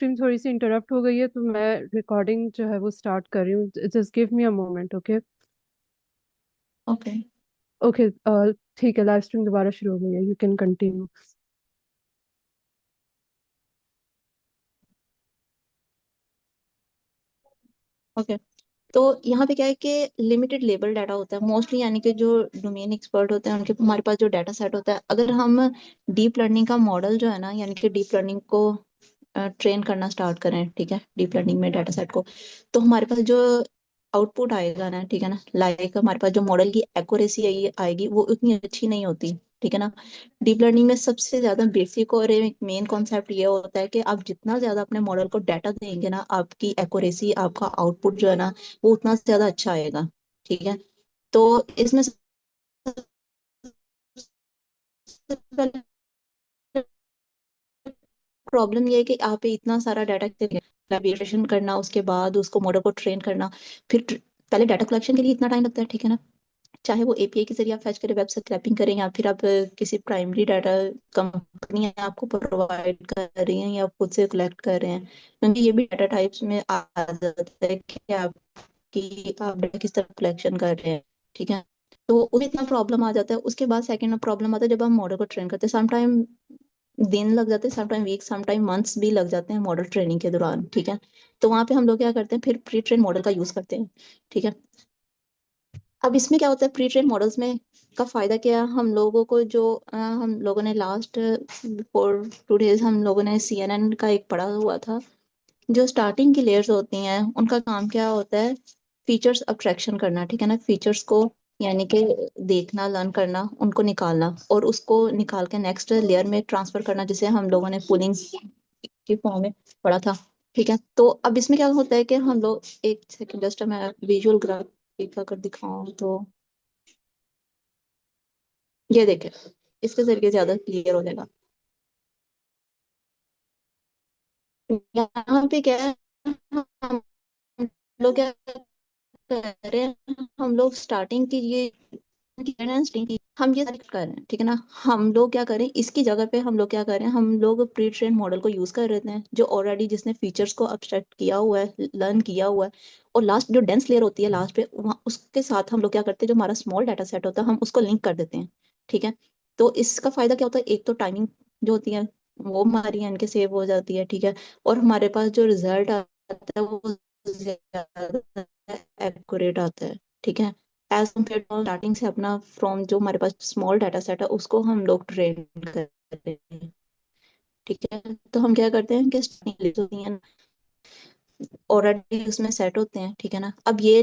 Stream थोड़ी सी interrupt हो गई है, तो मैं रिकॉर्डिंग जो है वो स्टार्ट कर रही हूँ। Just give me a moment, okay. Okay. Okay, ठीक है, लाइव स्ट्रीम दोबारा शुरू हो गई है, यू कैन कंटिन्यू। ओके। तो यहाँ पे क्या है कि लिमिटेड लेबल डाटा होता है मोस्टली, यानी कि जो डोमेन एक्सपर्ट होते हैं उनके हमारे पास जो डाटा सेट होता है, अगर हम डीप लर्निंग का मॉडल जो है ना, यानी कि डीप लर्निंग को ट्रेन करना स्टार्ट करें, ठीक है, डीप लर्निंग में डाटा सेट को, तो हमारे पास जो आउटपुट आएगा ना, ठीक है ना, लाइक हमारे पास जो मॉडल की एक्यूरेसी आएगी वो उतनी अच्छी नहीं होती, ठीक है ना। डीप लर्निंग में सबसे ज्यादा बेसिक और एक मेन कॉन्सेप्ट ये होता है कि आप जितना ज्यादा अपने मॉडल को डाटा देंगे ना, आपकी एक्यूरेसी, आपका आउटपुट जो है ना, वो उतना ज्यादा अच्छा आएगा, ठीक है। तो इसमें सबसे पहले प्रॉब्लम ये है कि आप इतना सारा डाटा कैलकुलेशन करना, उसके बाद उसको मॉडल को ट्रेन करना, फिर पहले डाटा कलेक्शन के लिए इतना टाइम लगता है, ठीक है ना। चाहे वो एपीआई के जरिए आप फैच करें, वेब से क्रैपिंग करें, या फिर आप किसी प्राइमरी डाटा कंपनी आपको प्रोवाइड कर रही हैं या खुद से कलेक्ट कर रहे हैं, क्योंकि ये भी डाटा टाइप्स में आ जाता है कि आप डाटा किस तरह कलेक्शन कर रहे हैं, ठीक है। तो उसमें इतना प्रॉब्लम आ जाता है। उसके बाद सेकंड प्रॉब्लम आता है जब हम मॉडल को ट्रेन करते हैं, सम टाइम दिन लग जाते हैं, some time week, some time months भी लग जाते हैं मॉडल ट्रेनिंग के दौरान, ठीक है। तो वहां पे हम लोग क्या करते हैं, फिर प्री ट्रेन मॉडल का यूज करते हैं, ठीक है। अब इसमें क्या होता है, प्री ट्रेन मॉडल्स में का फायदा क्या है, हम लोगों को जो हम लोगों ने लास्ट 4 2 डेज हम लोगों ने सीएनएन का एक पढ़ा हुआ था। जो स्टार्टिंग की लेयर्स होती हैं उनका काम क्या होता है, फीचर्स अब्स्ट्रैक्शन करना, ठीक है ना, फीचर्स को यानी कि देखना, लर्न करना, उनको निकालना और उसको निकाल के नेक्स्ट लेयर में ट्रांसफर करना, जिसे हम लोगों ने पूलिंग की फॉर्म में पढ़ा था, ठीक है। तो अब इसमें क्या होता है कि हम लोग, एक सेकंड जस्ट मैं विजुअल ग्राफिक अगर दिखाऊं तो ये देखें, इसके जरिए ज्यादा क्लियर हो जाएगा। यहाँ पे क्या है, हम लोग क्या कर रहे हैं, हम लोग स्टार्टिंग की ये हम ये सेलेक्ट कर रहे हैं, ठीक है ना। हम लोग क्या करें, इसकी जगह पे हम लोग क्या करें, हम लोग प्री ट्रेन मॉडल को यूज कर रहे हैं जो ऑलरेडी जिसने फीचर्स को अब्स्ट्रैक्ट किया हुआ है, लर्न किया हुआ है, और लास्ट जो डेंस लेयर होती है लास्ट पे, वहाँ उसके साथ हम लोग क्या करते हैं, जो हमारा स्मॉल डाटा सेट होता है हम उसको लिंक कर देते हैं, ठीक है। तो इसका फायदा क्या होता है, एक तो टाइमिंग जो होती है वो हमारी इनके सेव हो जाती है, ठीक है। और हमारे पास जो रिजल्ट आता है वो ज्यादा एक्यूरेट आता है, ठीक है, एज कम्पेयर टू स्टार्टिंग से अपना फ्रॉम जो हमारे पास स्मॉल डाटा सेट है उसको हम लोग ट्रेन करते हैं, ठीक है। तो हम क्या करते हैं कि स्टार्टिंग होती है ऑलरेडी उसमें सेट होते हैं, ठीक है ना। अब ये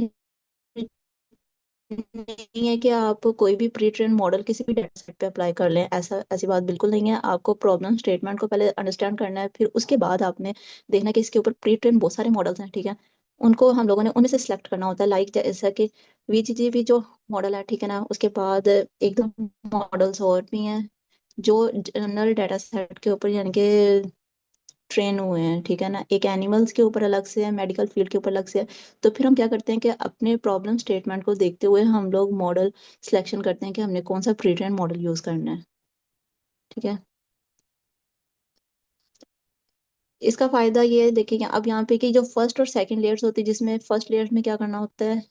नहीं है कि आप कोई भी प्री ट्रेन मॉडल किसी भी डाटा सेट पे अप्लाई कर लें, ऐसा ऐसी बात बिल्कुल नहीं है। आपको प्रॉब्लम स्टेटमेंट को पहले अंडरस्टैंड करना है, फिर उसके बाद आपने देखना है कि इसके ऊपर प्री ट्रेन बहुत सारे मॉडल्स हैं, ठीक है। उनको हम लोगों ने उनमें से सिलेक्ट करना होता है, लाइक जैसा कि वीजीजीबी जो मॉडल है, ठीक है ना। उसके बाद एक दो मॉडल्स और भी हैं जो जनरल डाटा सेट के ऊपर यानी कि ट्रेन हुए हैं, ठीक है ना। एक एनिमल्स के ऊपर अलग से है, मेडिकल फील्ड के ऊपर अलग से है। तो फिर हम क्या करते हैं कि अपने प्रॉब्लम स्टेटमेंट को देखते हुए हम लोग मॉडल सिलेक्शन करते हैं कि हमने कौन सा प्री ट्रेन मॉडल यूज करना है, ठीक है। इसका फायदा ये है, देखिए अब यहाँ पे कि जो फर्स्ट और सेकंड लेयर्स होती है, जिसमें फर्स्ट लेयर्स में क्या करना होता है,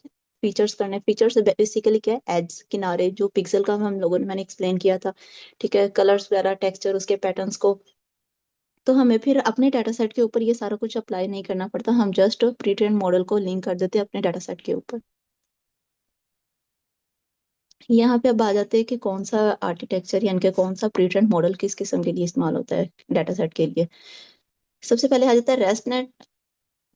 फीचर्स करने। फीचर्स बेसिकली क्या है, एड्स, किनारे, जो पिक्सल का हम लोगों ने मैंने एक्सप्लेन किया था, ठीक है, कलर्स वगैरह, टेक्सचर, उसके पैटर्न्स को। तो हमें फिर अपने डाटा सेट के ऊपर ये सारा कुछ अप्लाई नहीं करना पड़ता, हम जस्ट प्री ट्रेन मॉडल को लिंक कर देते हैं अपने डाटा सेट के ऊपर। यहाँ पे अब आ जाते हैं कि कौन सा आर्किटेक्चर यानी कि कौन सा प्री ट्रेन मॉडल किस किस्म के लिए इस्तेमाल होता है डाटा सेट के लिए। सबसे पहले आ जाता है रेस्टनेट,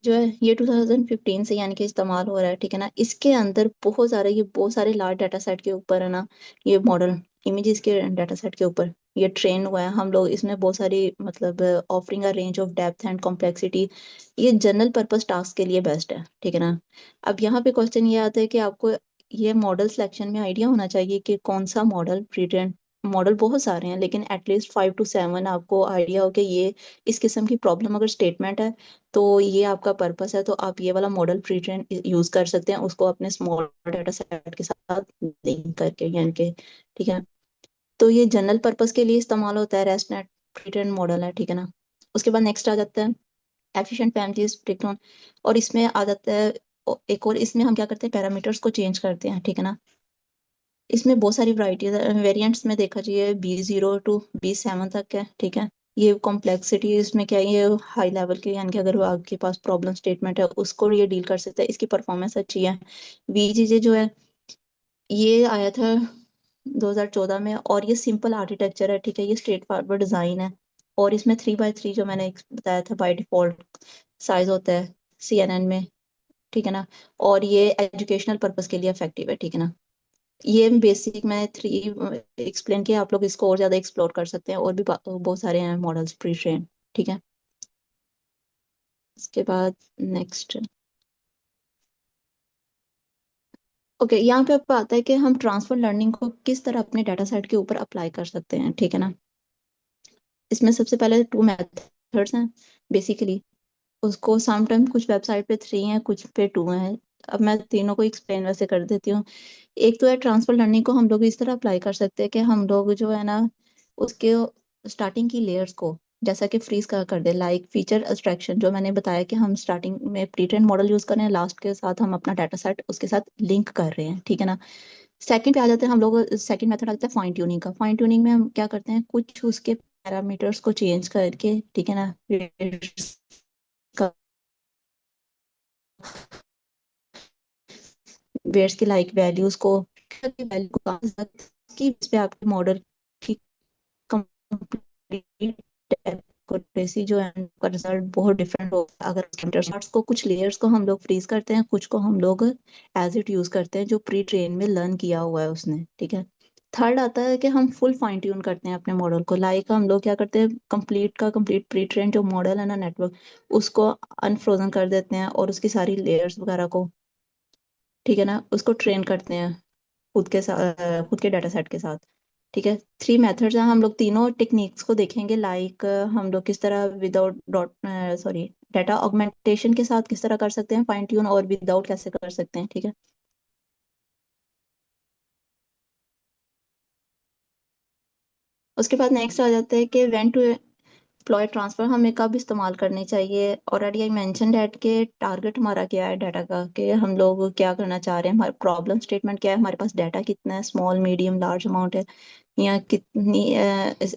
जो है ये 2015 से यानी कि इस्तेमाल हो रहा है, ठीक है ना। इसके अंदर बहुत सारे लार्ज डाटा सेट के ऊपर है ना, ये मॉडल इमेजेस के डाटा सेट के ऊपर ये ट्रेन हुआ है। हम लोग इसमें बहुत सारी मतलब offering a range of depth and complexity, ये जनरल पर्पस टास्क के लिए बेस्ट है, ठीक है ना। अब यहाँ पे क्वेश्चन ये आता है कि आपको ये मॉडल सिलेक्शन में आइडिया होना चाहिए कि कौन सा मॉडल प्री ट्रेन, मॉडल बहुत सारे हैं लेकिन एटलीस्ट 5 to 7 आपको आइडिया हो कि ये इस किस्म की प्रॉब्लम अगर स्टेटमेंट है तो ये आपका पर्पस है, तो आप ये वाला मॉडल प्री ट्रेन यूज कर सकते हैं उसको अपने स्मॉल डाटा सेट के साथ लिंक करके, यानी कि, ठीक है। तो ये जनरल पर्पस के लिए इस्तेमाल होता है, रेस्टनेट प्री ट्रेन मॉडल है, ठीक है ना। उसके बाद नेक्स्ट आ जाता है एफिशिएंट फैमिलीज ब्रेकडाउन। और इसमें आ जाता है एक और, इसमें हम क्या करते हैं, पैरामीटर्स को चेंज करते हैं, ठीक है ना। इसमें बहुत सारी वराइटीज वेरिएंट्स में देखा जाए B0 टू B7 तक है, ठीक है। ये कॉम्प्लेक्सिटी इसमें क्या है, ये हाई लेवल के, यानी कि अगर आपके पास प्रॉब्लम स्टेटमेंट है उसको ये डील कर सकता है, इसकी परफॉर्मेंस अच्छी है। VGJ जो है ये आया था 2014 में, और ये सिंपल आर्किटेक्चर है, ठीक है, ये स्ट्रेट फॉरवर्ड डिजाइन है। और इसमें 3x3 जो मैंने बताया था बाय डिफॉल्ट साइज होता है CNN में, ठीक है ना। और ये एजुकेशनल पर्पस के लिए इफेक्टिव है, ठीक है ना। ये बेसिक मैंने 3 एक्सप्लेन किया, आप लोग इसको और ज्यादा एक्सप्लोर कर सकते हैं, और भी बहुत सारे हैं मॉडल्स प्री ट्रेन, ठीक है। इसके बाद नेक्स्ट, ओके, यहाँ पे आपको आता है कि हम ट्रांसफर लर्निंग को किस तरह अपने डाटा सेट के ऊपर अप्लाई कर सकते हैं, ठीक है ना। इसमें सबसे पहले 2 मेथड्स हैं बेसिकली। उसको समटाइम कुछ वेबसाइट पे 3 है, कुछ पे 2 है। अब मैं तीनों को एक्सप्लेन वैसे कर देती हूँ। एक तो है ट्रांसफर लर्निंग को हम लोग इस तरह अप्लाई कर सकते हैं कि हम लोग जो है ना, उसके स्टार्टिंग की लेयर्स को जैसा कि फ्रीज कर दे, लाइक फीचर एब्स्ट्रैक्शन, जो मैंने बताया कि हम स्टार्टिंग में प्री ट्रेन मॉडल यूज कर रहे हैं, लास्ट के साथ हम अपना डाटा सेट उसके साथ लिंक कर रहे हैं, ठीक है ना। सेकंड पे आ जाते हैं हम लोग, सेकंड मेथड आ जाता है फाइन ट्यूनिंग का। फाइन ट्यूनिंग में हम क्या करते हैं, कुछ उसके पैरामीटर्स को चेंज करके, ठीक है ना, वेट्स की लाइक वैल्यूज को, वैल्यू को कम से कम की इस पे आपके मॉडल की कंप्लीट एक्यूरेसी जो है उनका रिजल्ट बहुत डिफरेंट होगा। अगर पार्ट्स को, कुछ लेयर्स को हम लोग फ्रीज करते हैं, कुछ को हम लोग एज इट यूज करते हैं जो प्री ट्रेन में लर्न किया हुआ है उसने, ठीक है। थर्ड आता है कि हम फुल फाइन ट्यून करते हैं अपने मॉडल को, लाइक हम लोग क्या करते हैं, कंप्लीट का कंप्लीट प्री ट्रेन जो मॉडल है ना, नेटवर्क, उसको अनफ्रोजन कर देते हैं और उसकी सारी लेयर्स वगैरह को, ठीक है ना, उसको ट्रेन करते हैं खुद के साथ, खुद के डाटा सेट के साथ, ठीक है। 3 मेथड्स हैं, हम लोग तीनों टेक्निक्स को देखेंगे, लाइक हम लोग किस तरह without dot sorry data augmentation के साथ किस तरह कर सकते हैं फाइन ट्यून, और विदाउट कैसे कर सकते हैं, ठीक है। उसके बाद नेक्स्ट आ जाता है कि व्हेन टू एम्प्लॉय ट्रांसफर हमें कब इस्तेमाल करनी चाहिए। ऑलरेडी आई मेंशन दैट के टारगेट हमारा क्या है डाटा का, कि हम लोग क्या करना चाह रहे हैं, हमारा प्रॉब्लम स्टेटमेंट क्या है, हमारे पास डाटा कितना है, स्मॉल मीडियम लार्ज अमाउंट है, या कितनी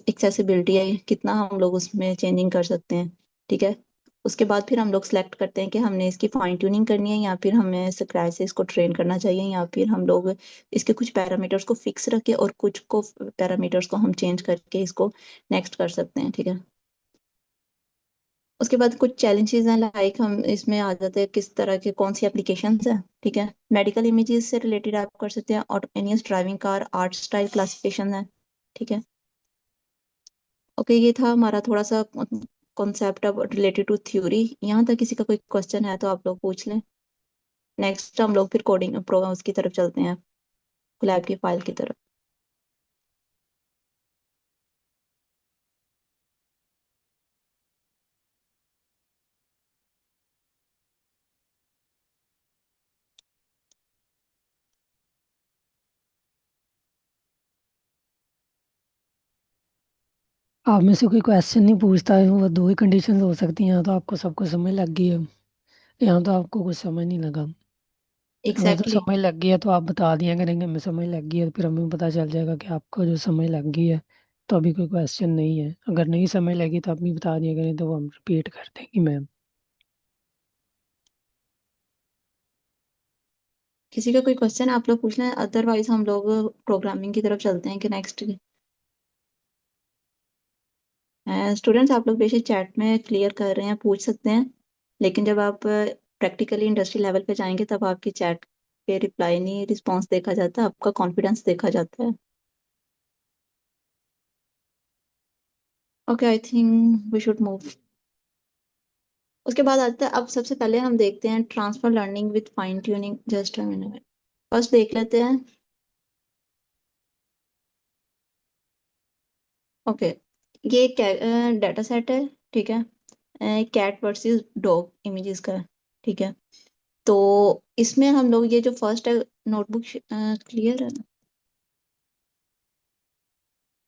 एक्सेसिबिलिटी है, कितना हम लोग उसमें चेंजिंग कर सकते हैं, ठीक है। उसके बाद फिर हम लोग सेलेक्ट करते हैं कि हमने इसकी फाइन ट्यूनिंग करनी है, या फिर हमें स्क्रैच से इसको ट्रेन करना चाहिए, या फिर हम लोग इसके कुछ पैरामीटर्स को फिक्स रखे और कुछ को पैरामीटर्स को हम चेंज करके इसको नेक्स्ट कर सकते हैं, ठीक है। उसके बाद कुछ चैलेंजेस हैं, लाइक हम इसमें आ जाते हैं किस तरह के कौन सी एप्लीकेशंस हैं, ठीक है। मेडिकल इमेजेस से रिलेटेड आप कर सकते हैं, autonomous driving car, art style classification है, ठीक है। ओके, ये था हमारा थोड़ा सा कॉन्सेप्ट अब रिलेटेड टू थ्योरी। यहाँ तक किसी का कोई क्वेश्चन है तो आप लोग पूछ लें। नेक्स्ट हम लोग फिर कोडिंग प्रोग्राम्स की तरफ चलते हैं, लैब की फाइल की तरफ। आप में से कोई क्वेश्चन नहीं पूछता है, वो दो ही कंडीशंस हो सकती हैं, या तो आपको सब कुछ समझ लग गई है, या तो आपको कुछ समझ नहीं लगा। अगर तो एग्जैक्टली समझ लग गई है तो आप बता दिया करेंगे हमें समझ लग गई है, फिर हमें पता चल जाएगा कि आपको जो समझ लग गई है, तो अभी कोई क्वेश्चन नहीं है। अगर नहीं समझ लगी तो आप भी बता दिया करें, तो वो हम रिपीट कर देंगे मैम। किसी का कोई क्वेश्चन आप लोग पूछ लें, अदरवाइज हम लोग प्रोग्रामिंग की तरफ चलते हैं कि नेक्स्ट। स्टूडेंट्स आप लोग बेशक चैट में क्लियर कर रहे हैं, पूछ सकते हैं, लेकिन जब आप प्रैक्टिकली इंडस्ट्री लेवल पे जाएंगे तब आपकी चैट पे रिप्लाई नहीं, रिस्पांस देखा जाता, आपका कॉन्फिडेंस देखा जाता है। Okay, I think we should move. उसके बाद आता है, अब सबसे पहले हम देखते हैं transfer learning with fine tuning, just a minute. First देख लेते हैं, ओके, ये डाटा सेट है, ठीक है, कैट वर्सेस डॉग इमेजेस का है, ठीक है। तो इसमें हम लोग ये जो फर्स्ट है नोटबुक, क्लियर है।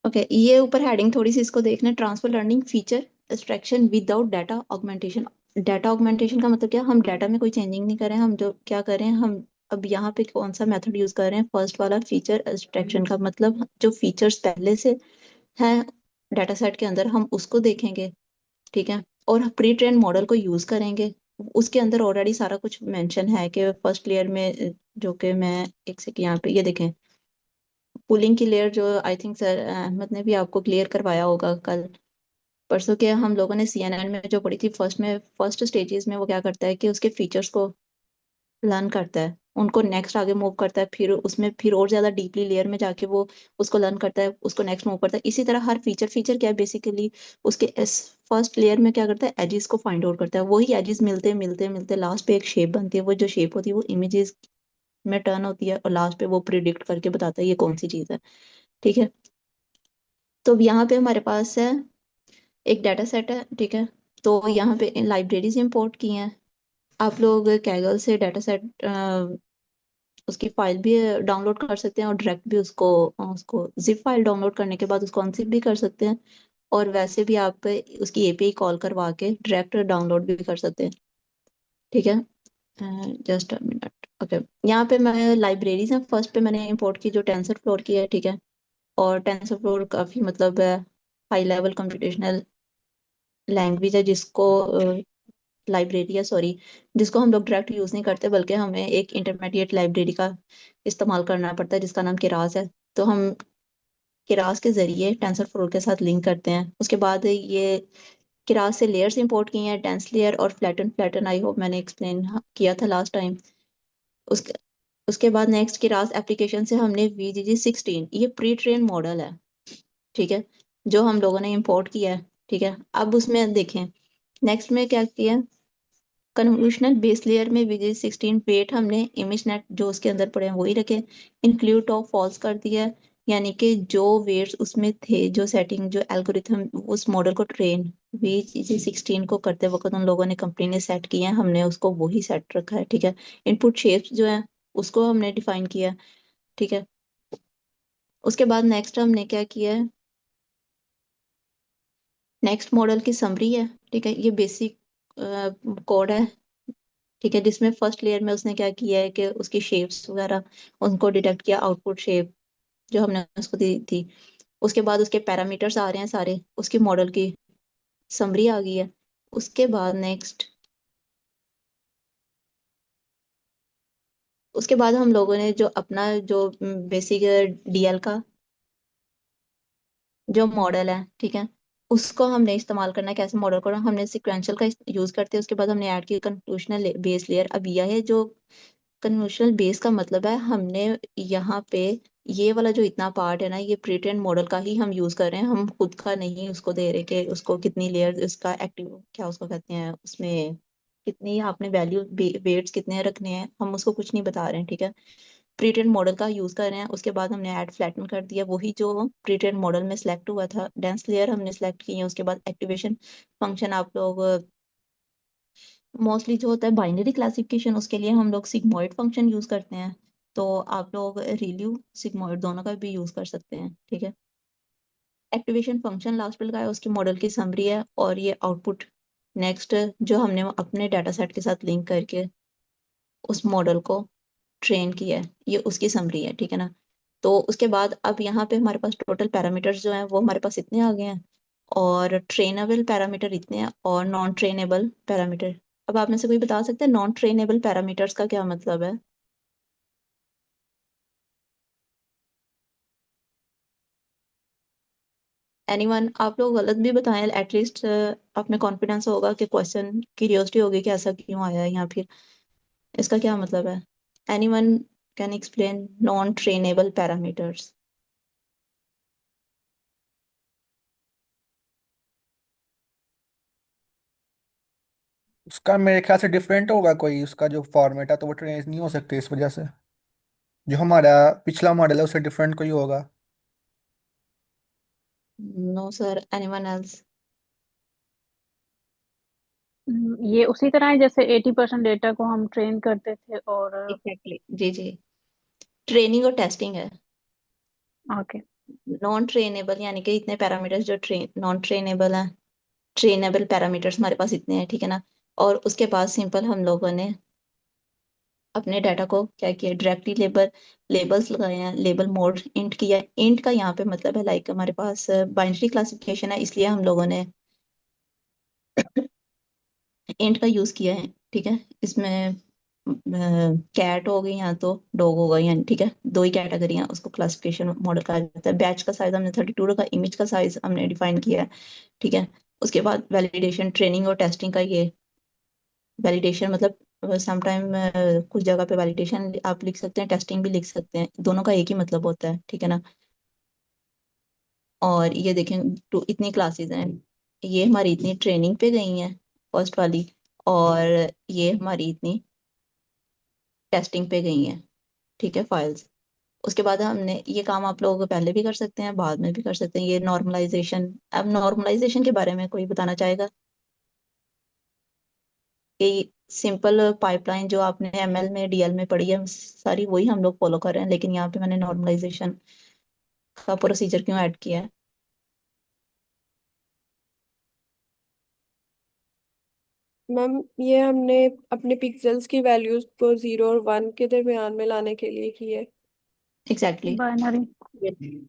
ओके, ये ऊपर हेडिंग थोड़ी सी इसको देखना, transfer learning feature extraction without data augmentation data augmentation का मतलब क्या, हम डाटा में कोई चेंजिंग नहीं कर रहे हैं, हम जो क्या कर रहे हैं, हम अब यहाँ पे कौन सा मेथड यूज कर रहे हैं, फर्स्ट वाला फीचर एक्सट्रैक्शन का मतलब जो फीचर्स पहले से हैं डाटा सेट के अंदर हम उसको देखेंगे, ठीक है, और प्री ट्रेन मॉडल को यूज करेंगे। उसके अंदर ऑलरेडी सारा कुछ मेंशन है कि फर्स्ट लेयर में जो कि मैं एक सेकंड यहाँ पे ये देखें, पुलिंग की लेयर जो आई थिंक सर अहमद ने भी आपको क्लियर करवाया होगा कल परसों के हम लोगों ने CNN में जो पढ़ी थी, फर्स्ट स्टेजेस में वो क्या करता है कि उसके फीचर्स को लर्न करता है, उनको नेक्स्ट आगे मूव करता है, फिर उसमें फिर और ज्यादा डीपली लेयर में जाके वो उसको लर्न करता है, उसको नेक्स्ट मूव करता है। इसी तरह हर फीचर फीचर क्या है बेसिकली, उसके फर्स्ट लेयर में क्या करता है, एजेस को फाइंड आउट करता है, वही एजेस मिलते मिलते मिलते लास्ट पे एक शेप बनती है, वो जो शेप होती है वो इमेजेस में टर्न होती है और लास्ट पे वो प्रिडिक्ट करके बताता है ये कौन सी चीज है, ठीक है। तो अब यहाँ पे हमारे पास है एक डाटा सेट है, ठीक है, तो यहाँ पे लाइब्रेरीज इंपोर्ट की हैं, आप लोग कैगल से डाटा सेट उसकी फाइल भी डाउनलोड कर सकते हैं और डायरेक्ट भी उसको उसको जिप फाइल डाउनलोड करने के बाद उसको अनजिप भी कर सकते हैं, और वैसे भी आप उसकी API कॉल करवा के डायरेक्ट डाउनलोड भी कर सकते हैं, ठीक है। Just a minute, okay. यहाँ पे मैं लाइब्रेरीज हैं, फर्स्ट पे मैंने इंपोर्ट की जो टेंसर फ्लोर की है, ठीक है, और टेंसर फ्लोर काफी मतलब हाई लेवल कंप्यूटेशनल लैंग्वेज है, जिसको लाइब्रेरी है सॉरी, जिसको हम लोग डायरेक्ट यूज नहीं करते बल्कि हमें एक इंटरमीडिएट लाइब्रेरी का इस्तेमाल करना पड़ता है जिसका नाम किरास है। तो हम किरास के जरिए टेंसर फ्लोर के साथ लिंक करते हैं। उसके बाद ये किरास से लेयर्स इंपोर्ट की हैं, डेंस लेयर और फ्लैटन फ्लैटन, आई होप मैंने एक्सप्लेन किया था लास्ट टाइम। उसके उसके बाद नेक्स्ट किरास एप्लीकेशन से हमने VGG16, ये प्री ट्रेन मॉडल है, ठीक है, जो हम लोगों ने इंपोर्ट किया है, ठीक है। अब उसमें देखें नेक्स्ट में क्या किया, कन्वोल्यूशनल बेस लेयर में VGG16 वेट हमने इमेज नेट जो उसके अंदर पड़े हैं वही रखे, इंक्लूड ऑफ फॉल्स कर दिया है, यानी कि जो वेट्स उसमें थे, जो सेटिंग जो एल्गोरिथम उस मॉडल को ट्रेन VGG16 को करते वक्त उन लोगों ने कंपनी ने सेट किया है, हमने उसको वही सेट रखा है, ठीक है। इनपुट शेप्स जो है उसको हमने डिफाइन किया, ठीक है। उसके बाद नेक्स्ट हमने क्या किया है, नेक्स्ट मॉडल की समरी है, ठीक है, ये बेसिक कोड है, ठीक है, जिसमें फर्स्ट लेयर में उसने क्या किया है कि उसकी शेप्स वगैरह उनको डिटेक्ट किया, आउटपुट शेप जो हमने उसको दी थी। उसके बाद उसके पैरामीटर्स आ रहे हैं सारे, उसकी मॉडल की समरी आ गई है। उसके बाद नेक्स्ट उसके बाद हम लोगों ने जो अपना जो बेसिक DL का जो मॉडल है, ठीक है, उसको हमने इस्तेमाल करना है। कैसे मॉडल को हमने सिक्वेंशियल का यूज करते हैं, उसके बाद हमने ऐड किया कन्क्लूशनल बेस लेयर। अब यह है जो कन्वोल्यूशनल बेस का मतलब है, हमने यहाँ पे ये वाला जो इतना पार्ट है ना, ये प्री ट्रेन मॉडल का ही हम यूज कर रहे हैं, हम खुद का नहीं उसको दे रहे कि उसको कितनी लेयर, उसका एक्टिव क्या उसको कहते हैं, उसमें कितनी आपने वैल्यू वेट्स कितने रखने हैं, हम उसको कुछ नहीं बता रहे हैं, ठीक है। प्री ट्रेन मॉडल का यूज कर रहे हैं। उसके बाद हमने ऐड फ्लैटन कर दिया, वही जो प्री ट्रेन मॉडल में सिलेक्ट हुआ था, डेंस लेयर हमने सेलेक्ट की है। उसके बाद एक्टिवेशन फंक्शन आप लोग मोस्टली जो होता है बाइनरी क्लासिफिकेशन, उसके लिए हम लोग सिग्मॉइड फंक्शन यूज करते हैं, तो आप लोग रिल्यू सिग्मॉइड दोनों का भी यूज कर सकते हैं, ठीक है। एक्टिवेशन फंक्शन लास्ट पे लगाया, उसकी मॉडल की समरी है, और ये आउटपुट नेक्स्ट जो हमने अपने डाटा सेट के साथ लिंक करके उस मॉडल को ट्रेन किया है, ये उसकी समरी है, ठीक है ना। तो उसके बाद अब यहाँ पे हमारे पास टोटल पैरामीटर्स जो हैं वो हमारे पास इतने आ गए हैं, और ट्रेनेबल पैरामीटर इतने हैं और नॉन ट्रेनेबल पैरामीटर। अब आप में से कोई बता सकते हैं नॉन ट्रेनेबल पैरामीटर्स का क्या मतलब है? एनीवन? आप लोग गलत भी बताएं, एटलीस्ट आप में कॉन्फिडेंस होगा कि क्वेश्चन क्यूरियोसिटी होगी कि ऐसा क्यों आया है, या फिर इसका क्या मतलब है। Anyone can explain non trainable parameters? उसका मेरे ख्याल से डिफरेंट होगा कोई, उसका जो फॉर्मेट है तो वो ट्रेस नहीं हो सकते इस वजह से। जो हमारा पिछला मॉडल है उससे डिफरेंट कोई होगा। No sir, anyone else? ये उसी तरह है जैसे 80% डेटा को हम ट्रेन करते थे और एग्जैक्टली, जी जी, ट्रेनिंग और टेस्टिंग है। ओके। नॉन ट्रेनेबल यानी कि इतने पैरामीटर्स जो नॉन ट्रेनेबल हैं, ट्रेनेबल पैरामीटर्स हमारे पास इतने हैं, ठीक है ना। और उसके बाद सिंपल हम लोगों ने अपने डाटा को क्या किया, डायरेक्टली लेबल्स लगाए हैं, लेबल मोड इंट किया। इंट का यहाँ पे मतलब है लाइक हमारे पास बाइनरी क्लासिफिकेशन है, इसलिए हम लोगों ने इंट का यूज किया है। ठीक है, इसमें कैट हो गई या तो डॉग होगा, यानी ठीक है, दो ही कैटेगरी हैं, उसको क्लासिफिकेशन मॉडल कहा जाता है। बैच का साइज हमने 32 रखा, इमेज का साइज हमने डिफाइन किया है। ठीक है, उसके बाद वैलिडेशन, ट्रेनिंग और टेस्टिंग का ये वैलिडेशन मतलब समटाइम कुछ जगह पे वैलिडेशन आप लिख सकते हैं, टेस्टिंग भी लिख सकते हैं, दोनों का एक ही मतलब होता है। ठीक है ना। और ये देखें इतनी क्लासेस हैं, ये हमारी इतनी ट्रेनिंग पे गई हैं फर्स्ट वाली, और ये हमारी इतनी टेस्टिंग पे गई हैं। ठीक है, फाइल्स। उसके बाद हमने ये काम आप लोग पहले भी कर सकते हैं, बाद में भी कर सकते हैं, ये नॉर्मलाइजेशन। अब नॉर्मलाइजेशन के बारे में कोई बताना चाहेगा कि सिंपल पाइपलाइन जो आपने एमएल में डीएल में पढ़ी है सारी, वही हम लोग फॉलो कर रहे हैं, लेकिन यहाँ पे मैंने नॉर्मलाइजेशन का प्रोसीजर क्यों ऐड किया है? मैम ये हमने अपने पिक्सेल्स की वैल्यूज को 0 और 1 के दरमियान में लाने के लिए की है। Exactly binary. exactly.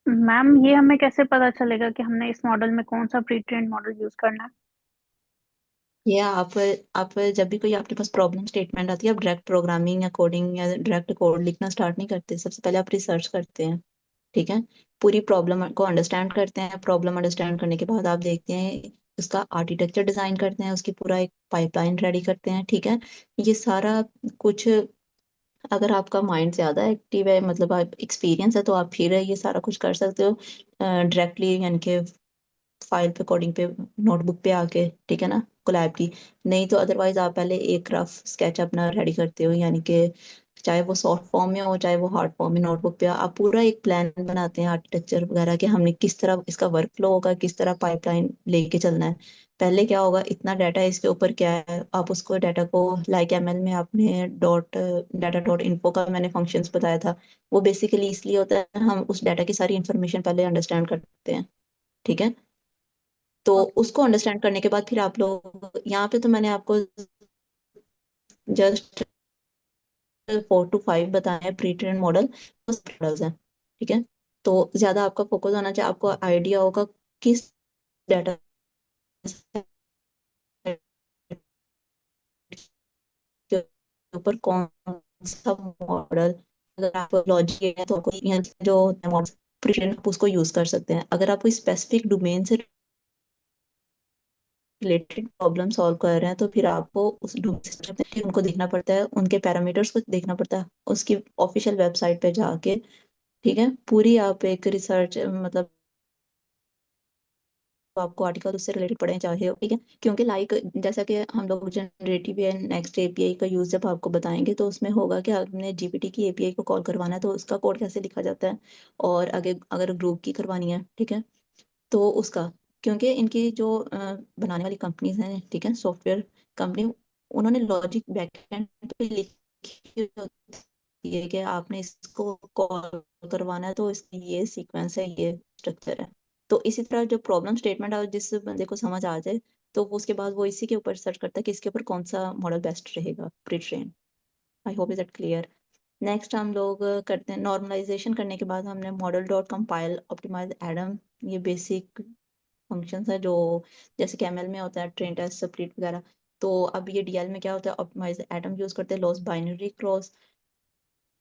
मैम ये हमें कैसे पता चलेगा कि हमने इस मॉडल में कौन सा प्री ट्रेन्ड मॉडल यूज करना है? ये आप जब भी कोई आपके पास प्रॉब्लम स्टेटमेंट आती है, आप डायरेक्ट प्रोग्रामिंग या कोडिंग या डायरेक्ट कोड लिखना स्टार्ट नहीं करते, सबसे पहले आप रिसर्च करते हैं। ठीक है, पूरी प्रॉब्लम को अंडरस्टैंड करते हैं, प्रॉब्लम अंडरस्टैंड करने के बाद आप देखते हैं उसका आर्किटेक्चर डिजाइन करते हैं, उसकी पूरा एक पाइपलाइन रेडी करते हैं। ठीक है, ये सारा कुछ अगर आपका माइंड ज्यादा एक्टिव है, मतलब आप एक्सपीरियंस है, तो आप फिर ये सारा कुछ कर सकते हो डायरेक्टली, यानी कि फाइल पे कोडिंग पे नोटबुक पे आके। ठीक है ना, कोलैब की। नहीं तो अदरवाइज आप पहले एक रफ स्केच अपना रेडी करते हो, यानी कि चाहे वो सॉफ्ट फॉर्म में हो चाहे वो हार्ड फॉर्म में, नोटबुक पे आप पूरा एक प्लान बनाते हैं आर्किटेक्चर वगैरह के, हमने किस तरह इसका वर्क फ्लो होगा, किस तरह पाइपलाइन लेके चलना है। पहले क्या होगा, इतना डाटा है, इसके ऊपर क्या है, आप उसको डाटा को लाइक एमएल में आपने डॉट डाटा डॉट इन्फो का मैंने फंक्शंस बताया था, वो बेसिकली इसलिए होता है हम उस डाटा की सारी इंफॉर्मेशन पहले अंडरस्टैंड करते हैं। ठीक है, तो उसको अंडरस्टैंड करने के बाद फिर आप लोग यहाँ पे, तो मैंने आपको जस्ट 4 to 5 बताए हैं प्री ट्रेन मॉडल, मॉडल्स हैं। ठीक है, तो ज्यादा आपका फोकस होना चाहिए, आपको आइडिया होगा किस डाटा के ऊपर कौन सा मॉडल, अगर आप लॉजिक है तो आपको यहाँ जो मॉडल प्री ट्रेन आप उसको यूज कर सकते हैं। अगर आप कोई स्पेसिफिक डोमेन से रिलेटेड प्रॉब्लम सॉल्व कर रहे हैं, तो फिर आपको उस फिर उनको देखना पड़ता है, उनके पैरामीटर्स को देखना पड़ता है, उसकी ऑफिशियल वेबसाइट पे जाके। ठीक है, पूरी आप एक रिसर्च मतलब आपको आर्टिकल उससे रिलेटेड पढ़े चाहे हो। ठीक है, क्योंकि लाइक जैसा कि हम लोग जनरेटिव या नेक्स्ट एपीआई का यूज जब आपको बताएंगे, तो उसमें होगा कि आपने जीपीटी की एपीआई को कॉल करवाना है तो उसका कोड कैसे लिखा जाता है, और आगे अगर ग्रुप की करवानी है, ठीक है, तो उसका, क्योंकि इनकी जो बनाने वाली कंपनीज हैं, ठीक है, सॉफ्टवेयर कंपनी, उन्होंने लॉजिक बैकएंड पे लिखी होती है कि आपने इसको कॉल करवाना है तो इसकी ये सीक्वेंस है, ये स्ट्रक्चर है। तो इसी तरह जो प्रॉब्लम स्टेटमेंट है, जिस बंदे को समझ आ जाए, तो वो उसके बाद वो इसी के ऊपर सर्च करता है कि इसके ऊपर कौन सा मॉडल बेस्ट रहेगा pre train. I hope is that clear. Next हम लोग करते हैं नॉर्मलाइजेशन करने के बाद हमने model dot compile optimise Adam, ये बेसिक फंक्शंस है जो जैसे कि एमएल में होता है ट्रेन टेस्ट स्प्लिट वगैरह। तो अब ये डीएल में क्या होता है, ऑप्टिमाइज एटम यूज करते हैं, लॉस बाइनरी क्रॉस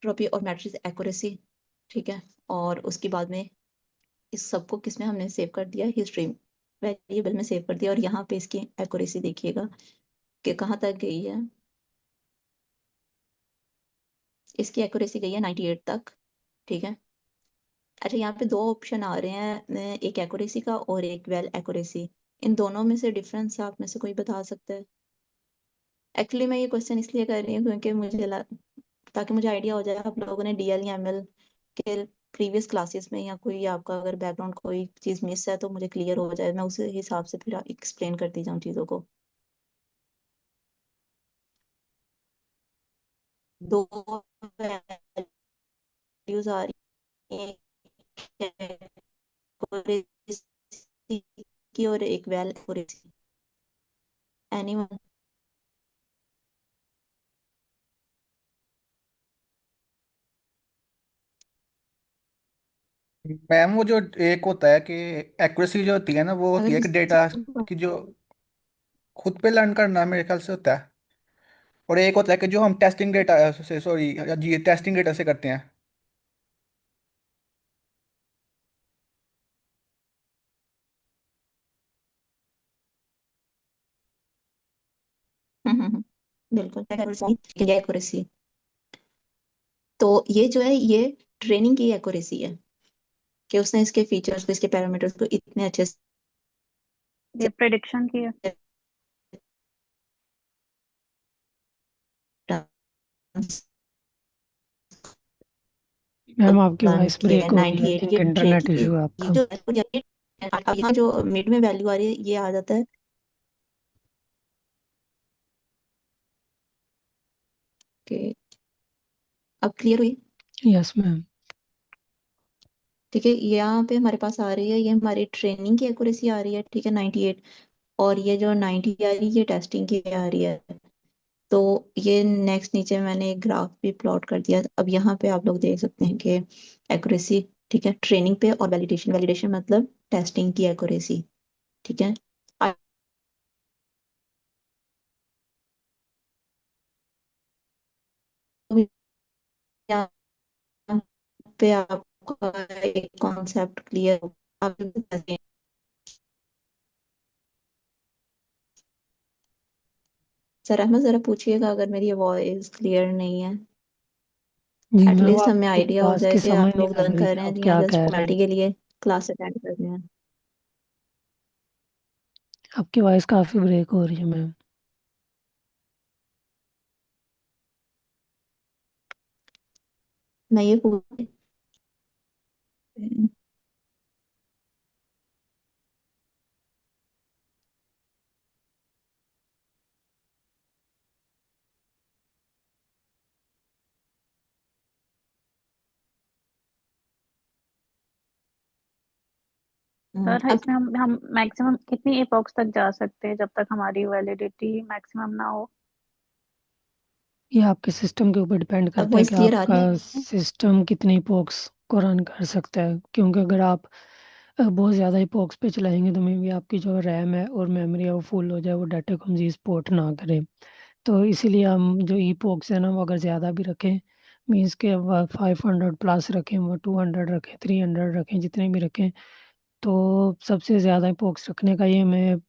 ट्रॉपी और मैट्रिक्स एक्यूरेसी। ठीक है, और उसके बाद में इस सबको किसमें हमने सेव कर दिया, हिस्ट्री वेरिएबल में सेव कर दिया, और यहाँ पे इसकी एक्यूरेसी देखिएगा कि कहाँ तक गई है। इसकी एक्यूरेसी गई है 98 तक। ठीक है, अच्छा यहाँ पे दो ऑप्शन आ रहे हैं, एक एक्यूरेसी का और एक वेल एक्यूरेसी, इन दोनों में से डिफरेंस आप में से कोई बता सकता है? एक्चुअली मैं ये क्वेश्चन इसलिए कर रही हूँ क्योंकि ताकि मुझे आइडिया हो जाए आप लोगों ने डीएल या एमएल के प्रीवियस क्लासेस में, या कोई आपका अगर बैकग्राउंड कोई चीज़ मिस है तो मुझे क्लियर हो जाए, मैं उसी हिसाब से फिर एक्सप्लेन करती जाऊँ चीज़ों को। दो वैल्यूज आ रही हैं, एक accuracy की और एक वेल एक्यूरेसी। एनीवन? मैम वो जो एक होता है कि एक्यूरेसी जो होती है ना, वो होती अगर है कि किसी डेटा की जो खुद पे लर्न करना मेरे ख्याल से होता है, और एक होता है कि जो हम टेस्टिंग डेटा से, सॉरी जी, टेस्टिंग डेटा से करते हैं। बिल्कुल एक्यूरेसी। तो ये जो है ये ट्रेनिंग की एक्यूरेसी है कि उसने इसके फीचर्स को, इसके पैरामीटर्स को इतने अच्छे ये प्रिडिक्शन की है। से मैम आपकी प्लान वॉइस किया है। ब्रेक हो रही है, आई 98 थिंक ये इंटरनेट ट्रेनिंग इशू है ये आपका। जो अब यहाँ जो मिड में वैल्यू आ रही है ये आ जाता है कि अब क्लियर हुई? Yes ma'am. ठीक है, यहाँ पे हमारे पास आ रही है, ये हमारी ट्रेनिंग की एक्यूरेसी आ रही है, ठीक है 98। और ये जो 90 आ रही है ये टेस्टिंग की आ रही है। तो ये नेक्स्ट नीचे मैंने एक ग्राफ भी प्लॉट कर दिया। अब यहाँ पे आप लोग देख सकते हैं कि एक्यूरेसी, ठीक है, ट्रेनिंग पे और वैलिडेशन, वैलिडेशन मतलब टेस्टिंग की एक्यूरेसी, ठीक है। अब यहाँ पे आपका एक कॉन्सेप्ट क्लियर हो। आप सर अहमद जरा पूछिएगा अगर मेरी वॉइस क्लियर नहीं है, जी मैम, एटलीस्ट हमें आपकी आइडिया हो आवाज़ जाए की कि समझ आप नहीं लोग लग लर्न रही कर कि रहे आप हैं या क्या जस्ट कह रहे फॉर्मेलिटी हैं। के लिए क्लास अटेंड कर रहे हैं। आपकी वॉइस काफ़ी ब्रेक हो रही है मैम। मैं ये पूछ सर अब इसमें हम मैक्सिमम कितनी एपॉक्स तक जा सकते हैं जब तक हमारी वैलिडिटी मैक्सिमम ना हो? ये आपके सिस्टम के ऊपर डिपेंड अब करता है वॉइस कि क्लियर आ आपका रही है? सिस्टम कितनी इपॉक्स को रन कर सकता है, क्योंकि अगर आप बहुत ज़्यादा इपॉक्स पे चलाएंगे तो मे भी आपकी जो रैम है और मेमोरी है वो फुल हो जाए, वो डाटा को मज़ीद सपोर्ट ना करे। तो इसीलिए हम जो ईपॉक्स है ना वो अगर ज़्यादा भी रखें, मीन्स के 500 प्लस रखें, वो 200 रखें, 300 रखें, जितने भी रखें, तो सबसे ज़्यादा इपॉक्स रखने का ये हमें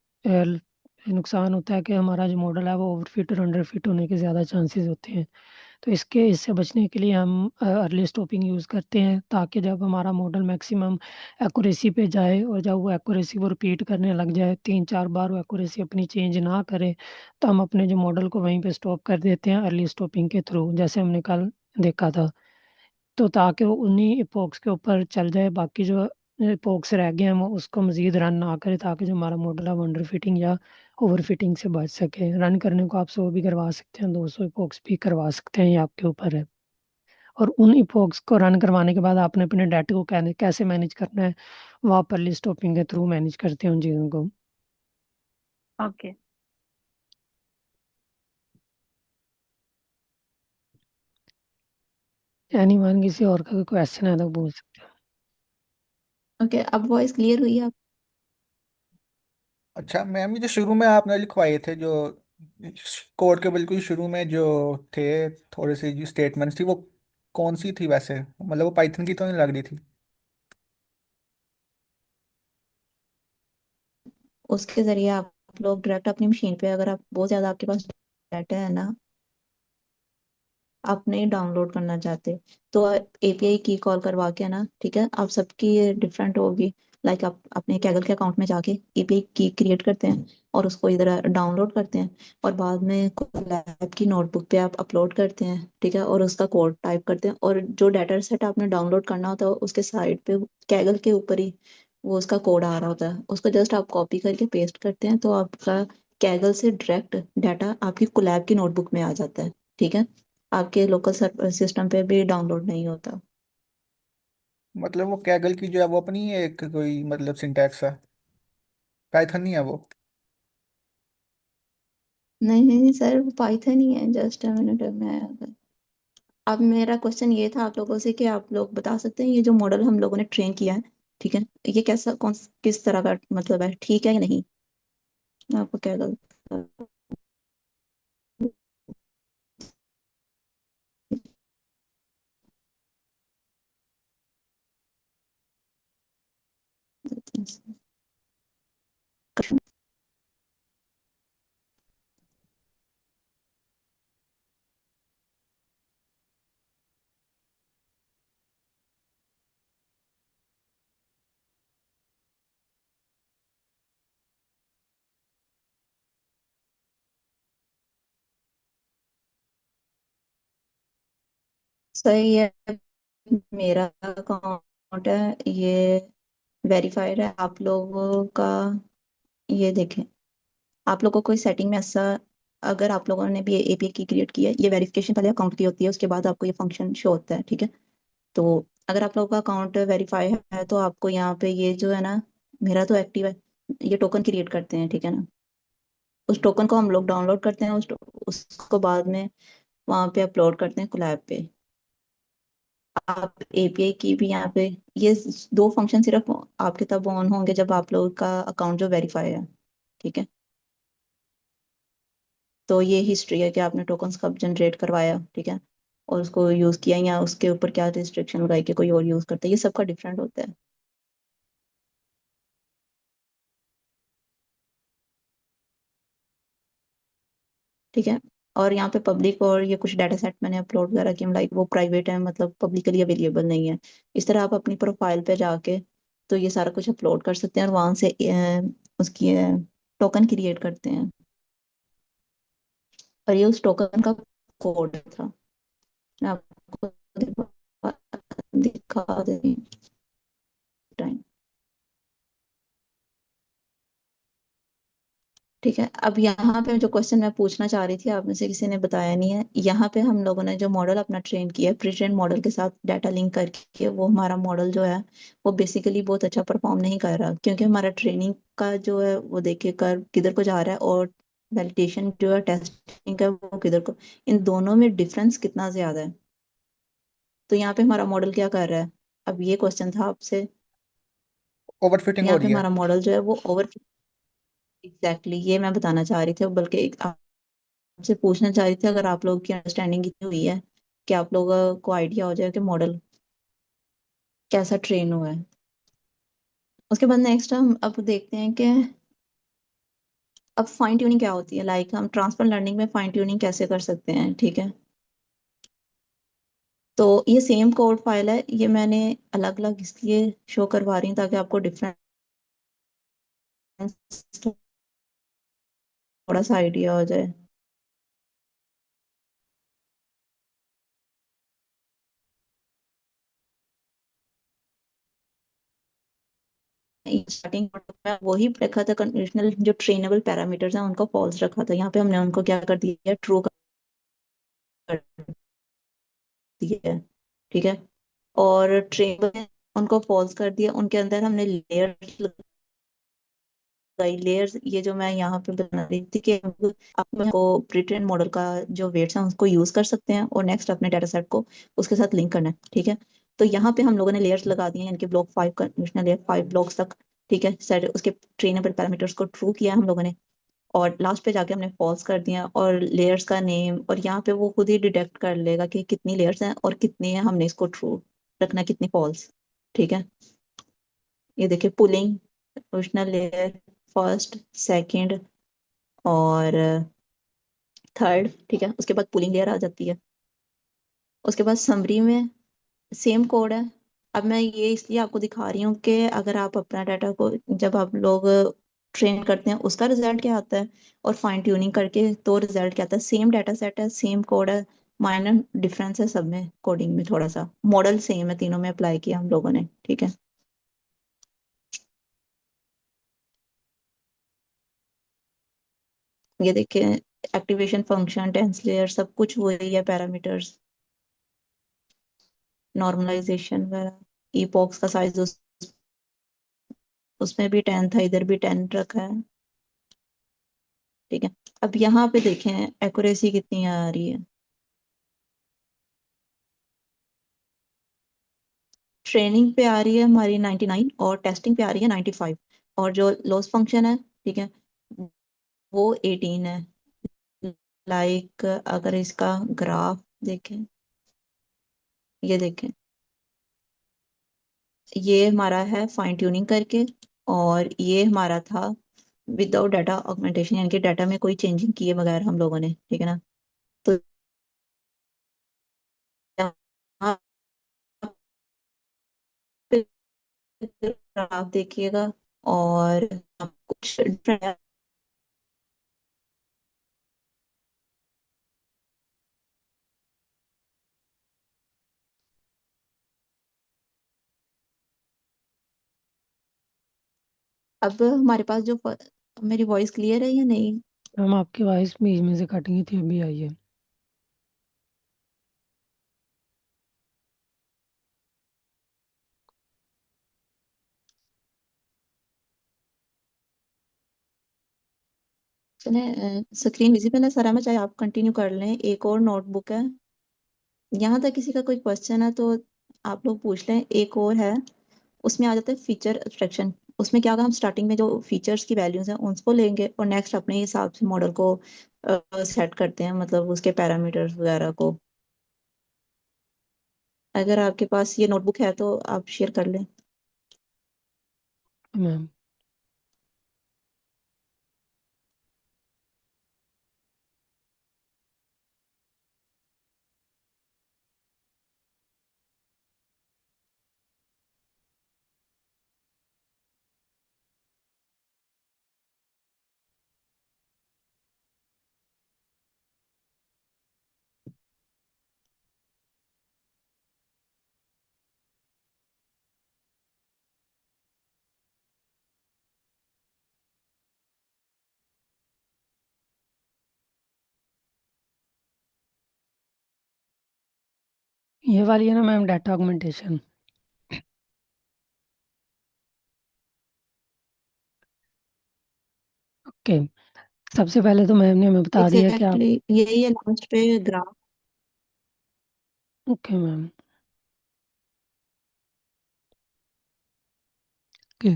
नुकसान होता है कि हमारा जो मॉडल है वो ओवरफिट और अंडरफिट होने के ज़्यादा चांसेस होते हैं। तो इससे बचने के लिए हम अर्ली स्टॉपिंग यूज़ करते हैं, ताकि जब हमारा मॉडल मैक्सिमम एक्यूरेसी पे जाए और जब वो एक्यूरेसी वो रिपीट करने लग जाए, 3-4 बार वो एक्यूरेसी अपनी चेंज ना करे, तो हम अपने जो मॉडल को वहीं पे स्टॉप कर देते हैं अर्ली स्टॉपिंग के थ्रू, जैसे हमने कल देखा था। तो ताकि वो उन्हीं इपॉक्स के ऊपर चल जाए, बाकी जो इपॉक्स रह गए हैं वो उसको मज़ीद रन ना करे, ताकि जो हमारा मॉडल है वो अंडर फिटिंग या ओवर फिटिंग से बच सके। रन करने को आप 100 भी करवा सकते हैं, 200 इपॉक्स भी करवा सकते हैं, ये आपके ऊपर है। और उन इपॉक्स को रन करवाने के बाद आपने अपने डाटा को कैसे मैनेज करना है, वो आप अर्ली स्टॉपिंग के थ्रू मैनेज करते हैं उन चीज़ों को। ओके। एनीवन, किसी और का कोई क्वेश्चन है तो पूछ सकते हैं। ओके, अब वॉइस क्लियर हुई है? अच्छा मैम, ये जो शुरू में आपने लिखवाए थे, जो कोड के बिल्कुल शुरू में जो थे थोड़े से जो स्टेटमेंट्स थी, वो कौन सी थी वैसे? मतलब वो पाइथन की तो नहीं लग रही थी। उसके जरिए आप लोग डायरेक्ट अपनी मशीन पे, अगर आप बहुत ज्यादा आपके पास डाटा है ना, आप नहीं डाउनलोड करना चाहते, तो एपीआई की कॉल करवा के ना, ठीक है, आप सबकी डिफरेंट होगी। लाइक आप अपने कैगल के अकाउंट में जाके एपीआई की क्रिएट करते हैं और उसको इधर डाउनलोड करते हैं, और बाद में लैब की नोटबुक पे आप अपलोड करते हैं, ठीक है, और उसका कोड टाइप करते हैं, और जो डाटा सेट आपने डाउनलोड करना होता है उसके साइड पे कैगल के ऊपर ही वो उसका कोड आ रहा होता है, उसको जस्ट आप कॉपी करके पेस्ट करते हैं, तो आपका कैगल से डायरेक्ट डाटा आपकी कोलैब की नोटबुक में आ जाता है, ठीक है, आपके लोकल सर्वर सिस्टम पे भी डाउनलोड नहीं होता। मतलब वो कैगल की जो है वो अपनी एक कोई मतलब सिंटैक्स है, पाइथन नहीं है वो? नहीं नहीं सर, वो पाइथन ही है, जस्ट अ मिनट में। अब मेरा क्वेश्चन ये था आप लोगों से कि आप लोग बता सकते हैं ये जो मॉडल हम लोगों ने ट्रेन किया है, ठीक है, ये कैसा कौन किस तरह का मतलब है, ठीक है या नहीं? आपको क्या लगता है? सही है, मेरा अकाउंट है ये, वेरीफाइड है आप लोगों का। ये देखें, आप लोगों को कोई सेटिंग में ऐसा, अगर आप लोगों ने भी एपीआई की क्रिएट की है, ये वेरिफिकेशन पहले अकाउंट की होती है, उसके बाद आपको ये फंक्शन शो होता है, ठीक है। तो अगर आप लोगों का अकाउंट वेरीफाई है तो आपको यहाँ पे ये जो है ना, मेरा तो एक्टिव है, ये टोकन क्रिएट करते हैं, ठीक है ना। उस टोकन को हम लोग डाउनलोड करते हैं, उसको बाद में वहां पे अपलोड करते हैं कोलैब पे। आप एपीआई की भी यहाँ पे, ये दो फंक्शन सिर्फ आपके तब ऑन होंगे जब आप लोगों का अकाउंट जो वेरीफाई है, ठीक है। तो ये हिस्ट्री है कि आपने टोकन्स कब जनरेट करवाया, ठीक है, और उसको यूज किया या उसके ऊपर क्या रिस्ट्रिक्शन लगाई कि कोई और यूज करता है, ये सबका डिफरेंट होता है, ठीक है। और यहाँ पे पब्लिक और ये कुछ डाटा सेट मैंने अपलोड वगैरह किए, लाइक वो प्राइवेट है, मतलब पब्लिकली अवेलेबल नहीं है। इस तरह आप अपनी प्रोफाइल पे जाके तो ये सारा कुछ अपलोड कर सकते हैं और वहां से उसकी टोकन क्रिएट करते हैं। और ये उस टोकन का कोड था, मैं आपको दिखा देती हूँ। ठीक है, अब यहाँ पे जो क्वेश्चन मैं पूछना चाह रही थी, आप में से किसी ने बताया नहीं है। यहाँ पे हम लोगों ने जो मॉडल अपना ट्रेन किया है, प्री ट्रेन मॉडल के साथ डाटा लिंक करके, वो हमारा मॉडल जो है वो बेसिकली बहुत अच्छा परफॉर्म नहीं कर रहा, क्योंकि हमारा ट्रेनिंग का जो है वो देखिए कर किधर को जा रहा है, और वैलिडेशन जो है टेस्टिंग का वो किधर को, इन दोनों में डिफरेंस कितना ज्यादा है। तो यहाँ पे हमारा मॉडल क्या कर रहा है, अब ये क्वेश्चन था आपसे। ओवरफिटिंग हो यहाँ पे रही है। हमारा मॉडल जो है वो ओवर, एग्जैक्टली ये मैं बताना चाह रही थी, बल्कि आपसे पूछना चाह रही थी अगर आप लोगों की अंडरस्टैंडिंग इतनी हुई है कि आप लोगों को आइडिया हो जाए कि मॉडल कैसा ट्रेन हुआ है। उसके बाद नेक्स्ट हम अब देखते हैं कि अब फाइन ट्यूनिंग क्या होती है, लाइक हम ट्रांसफर लर्निंग में फाइन ट्यूनिंग कैसे कर सकते हैं, ठीक है। तो ये सेम कोड फाइल है, ये मैंने अलग अलग इसलिए शो करवा रही हूँ ताकि आपको डिफरेंस थोड़ा सा आइडिया हो जाए। स्टार्टिंग में वही रखा था, कंडीशनल जो ट्रेनेबल पैरामीटर्स हैं उनको फॉल्स रखा था, यहाँ पे हमने उनको क्या कर दिया, ट्रू कर दिया है, ठीक है। और ट्रेन में उनको फॉल्स कर दिया, उनके अंदर हमने लेयर्स लगाई, लेयर्स ये जो मैं यहाँ पे बना रही थी कि आपको प्री-ट्रेन मॉडल का जो वेट्स हैं उसको यूज कर सकते हैं और नेक्स्ट अपने डाटा सेट को उसके साथ लिंक करना है, ठीक है। तो यहाँ पे हम लोगों ने लेयर्स लगा दिए हैं, यानी कि ब्लॉक 5 कंडीशनल लेयर 5 ब्लॉक्स तक, ठीक है, सेट उसके ट्रेनेबल पैरामीटर्स को ट्रू किया हम लोगों ने, और लास्ट पे जाके हमने फॉल्स कर दिया, और लेयर्स का नेम, और यहाँ पे वो खुद ही डिटेक्ट कर लेगा कि कितनी लेयर्स हैं और कितनी है हमने इसको ट्रू रखना है, कितनी फॉल्स, ठीक है। ये देखिए pulling original layer, first, second और थर्ड, ठीक है, उसके बाद पुलिंग लेयर आ जाती है। उसके बाद समरी में सेम कोड है। अब मैं ये इसलिए आपको दिखा रही हूँ कि अगर आप अपना डाटा को जब आप लोग ट्रेन करते हैं उसका रिजल्ट क्या आता है, और फाइन ट्यूनिंग करके तो रिजल्ट क्या आता है, सेम डाटा सेट है, सेम कोड है, माइनर डिफरेंस है सब में, कोडिंग में थोड़ा सा, मॉडल सेम है, तीनों में अप्लाई किया हम लोगों ने, ठीक है। ये देखिए एक्टिवेशन फंक्शन, टेंस लेयर, सब कुछ वही है, पैरामीटर्स, नॉर्मलाइजेशन वगैरह, इपॉक्स का साइज उसमें भी 10 था, इधर भी 10 रखा है, ठीक है। अब यहाँ पे देखें एक्यूरेसी कितनी आ रही है। ट्रेनिंग पे आ रही है हमारी 99 और टेस्टिंग पे आ रही है 95 और जो लॉस फंक्शन है, ठीक है, वो 18 है। लाइक अगर इसका ग्राफ देखें, ये देखें, ये हमारा है फाइन ट्यूनिंग करके और ये हमारा था विदाउट डाटा ऑगमेंटेशन, यानी कि डाटा में कोई चेंजिंग किए बगैर हम लोगों ने, ठीक है ना। तो यहाँ पे आप देखिएगा और कुछ different है। अब हमारे पास जो मेरी वॉइस क्लियर है या नहीं? मैम आपकी वॉइस बीच में से कट गई थी, अभी आई है। चले, स्क्रीन विजिबल है सर में, चाहे आप कंटिन्यू कर लें। एक और नोटबुक है, यहाँ तक किसी का कोई क्वेश्चन है तो आप लोग पूछ लें। एक और है, उसमें आ जाता है फीचर एब्स्ट्रैक्शन। उसमें क्या होगा, हम स्टार्टिंग में जो फीचर्स की वैल्यूज हैं उसको लेंगे और नेक्स्ट अपने हिसाब से मॉडल को सेट करते हैं, मतलब उसके पैरामीटर्स वगैरह को। अगर आपके पास ये नोटबुक है तो आप शेयर कर लें। मैम ये वाली है ना मैम, डाटा ऑगमेंटेशन। ओके, सबसे पहले तो मैम ने हमें बता दिया कि आप। एग्जैक्टली यही है लास्ट पे ग्राफ। Okay ma'am, okay.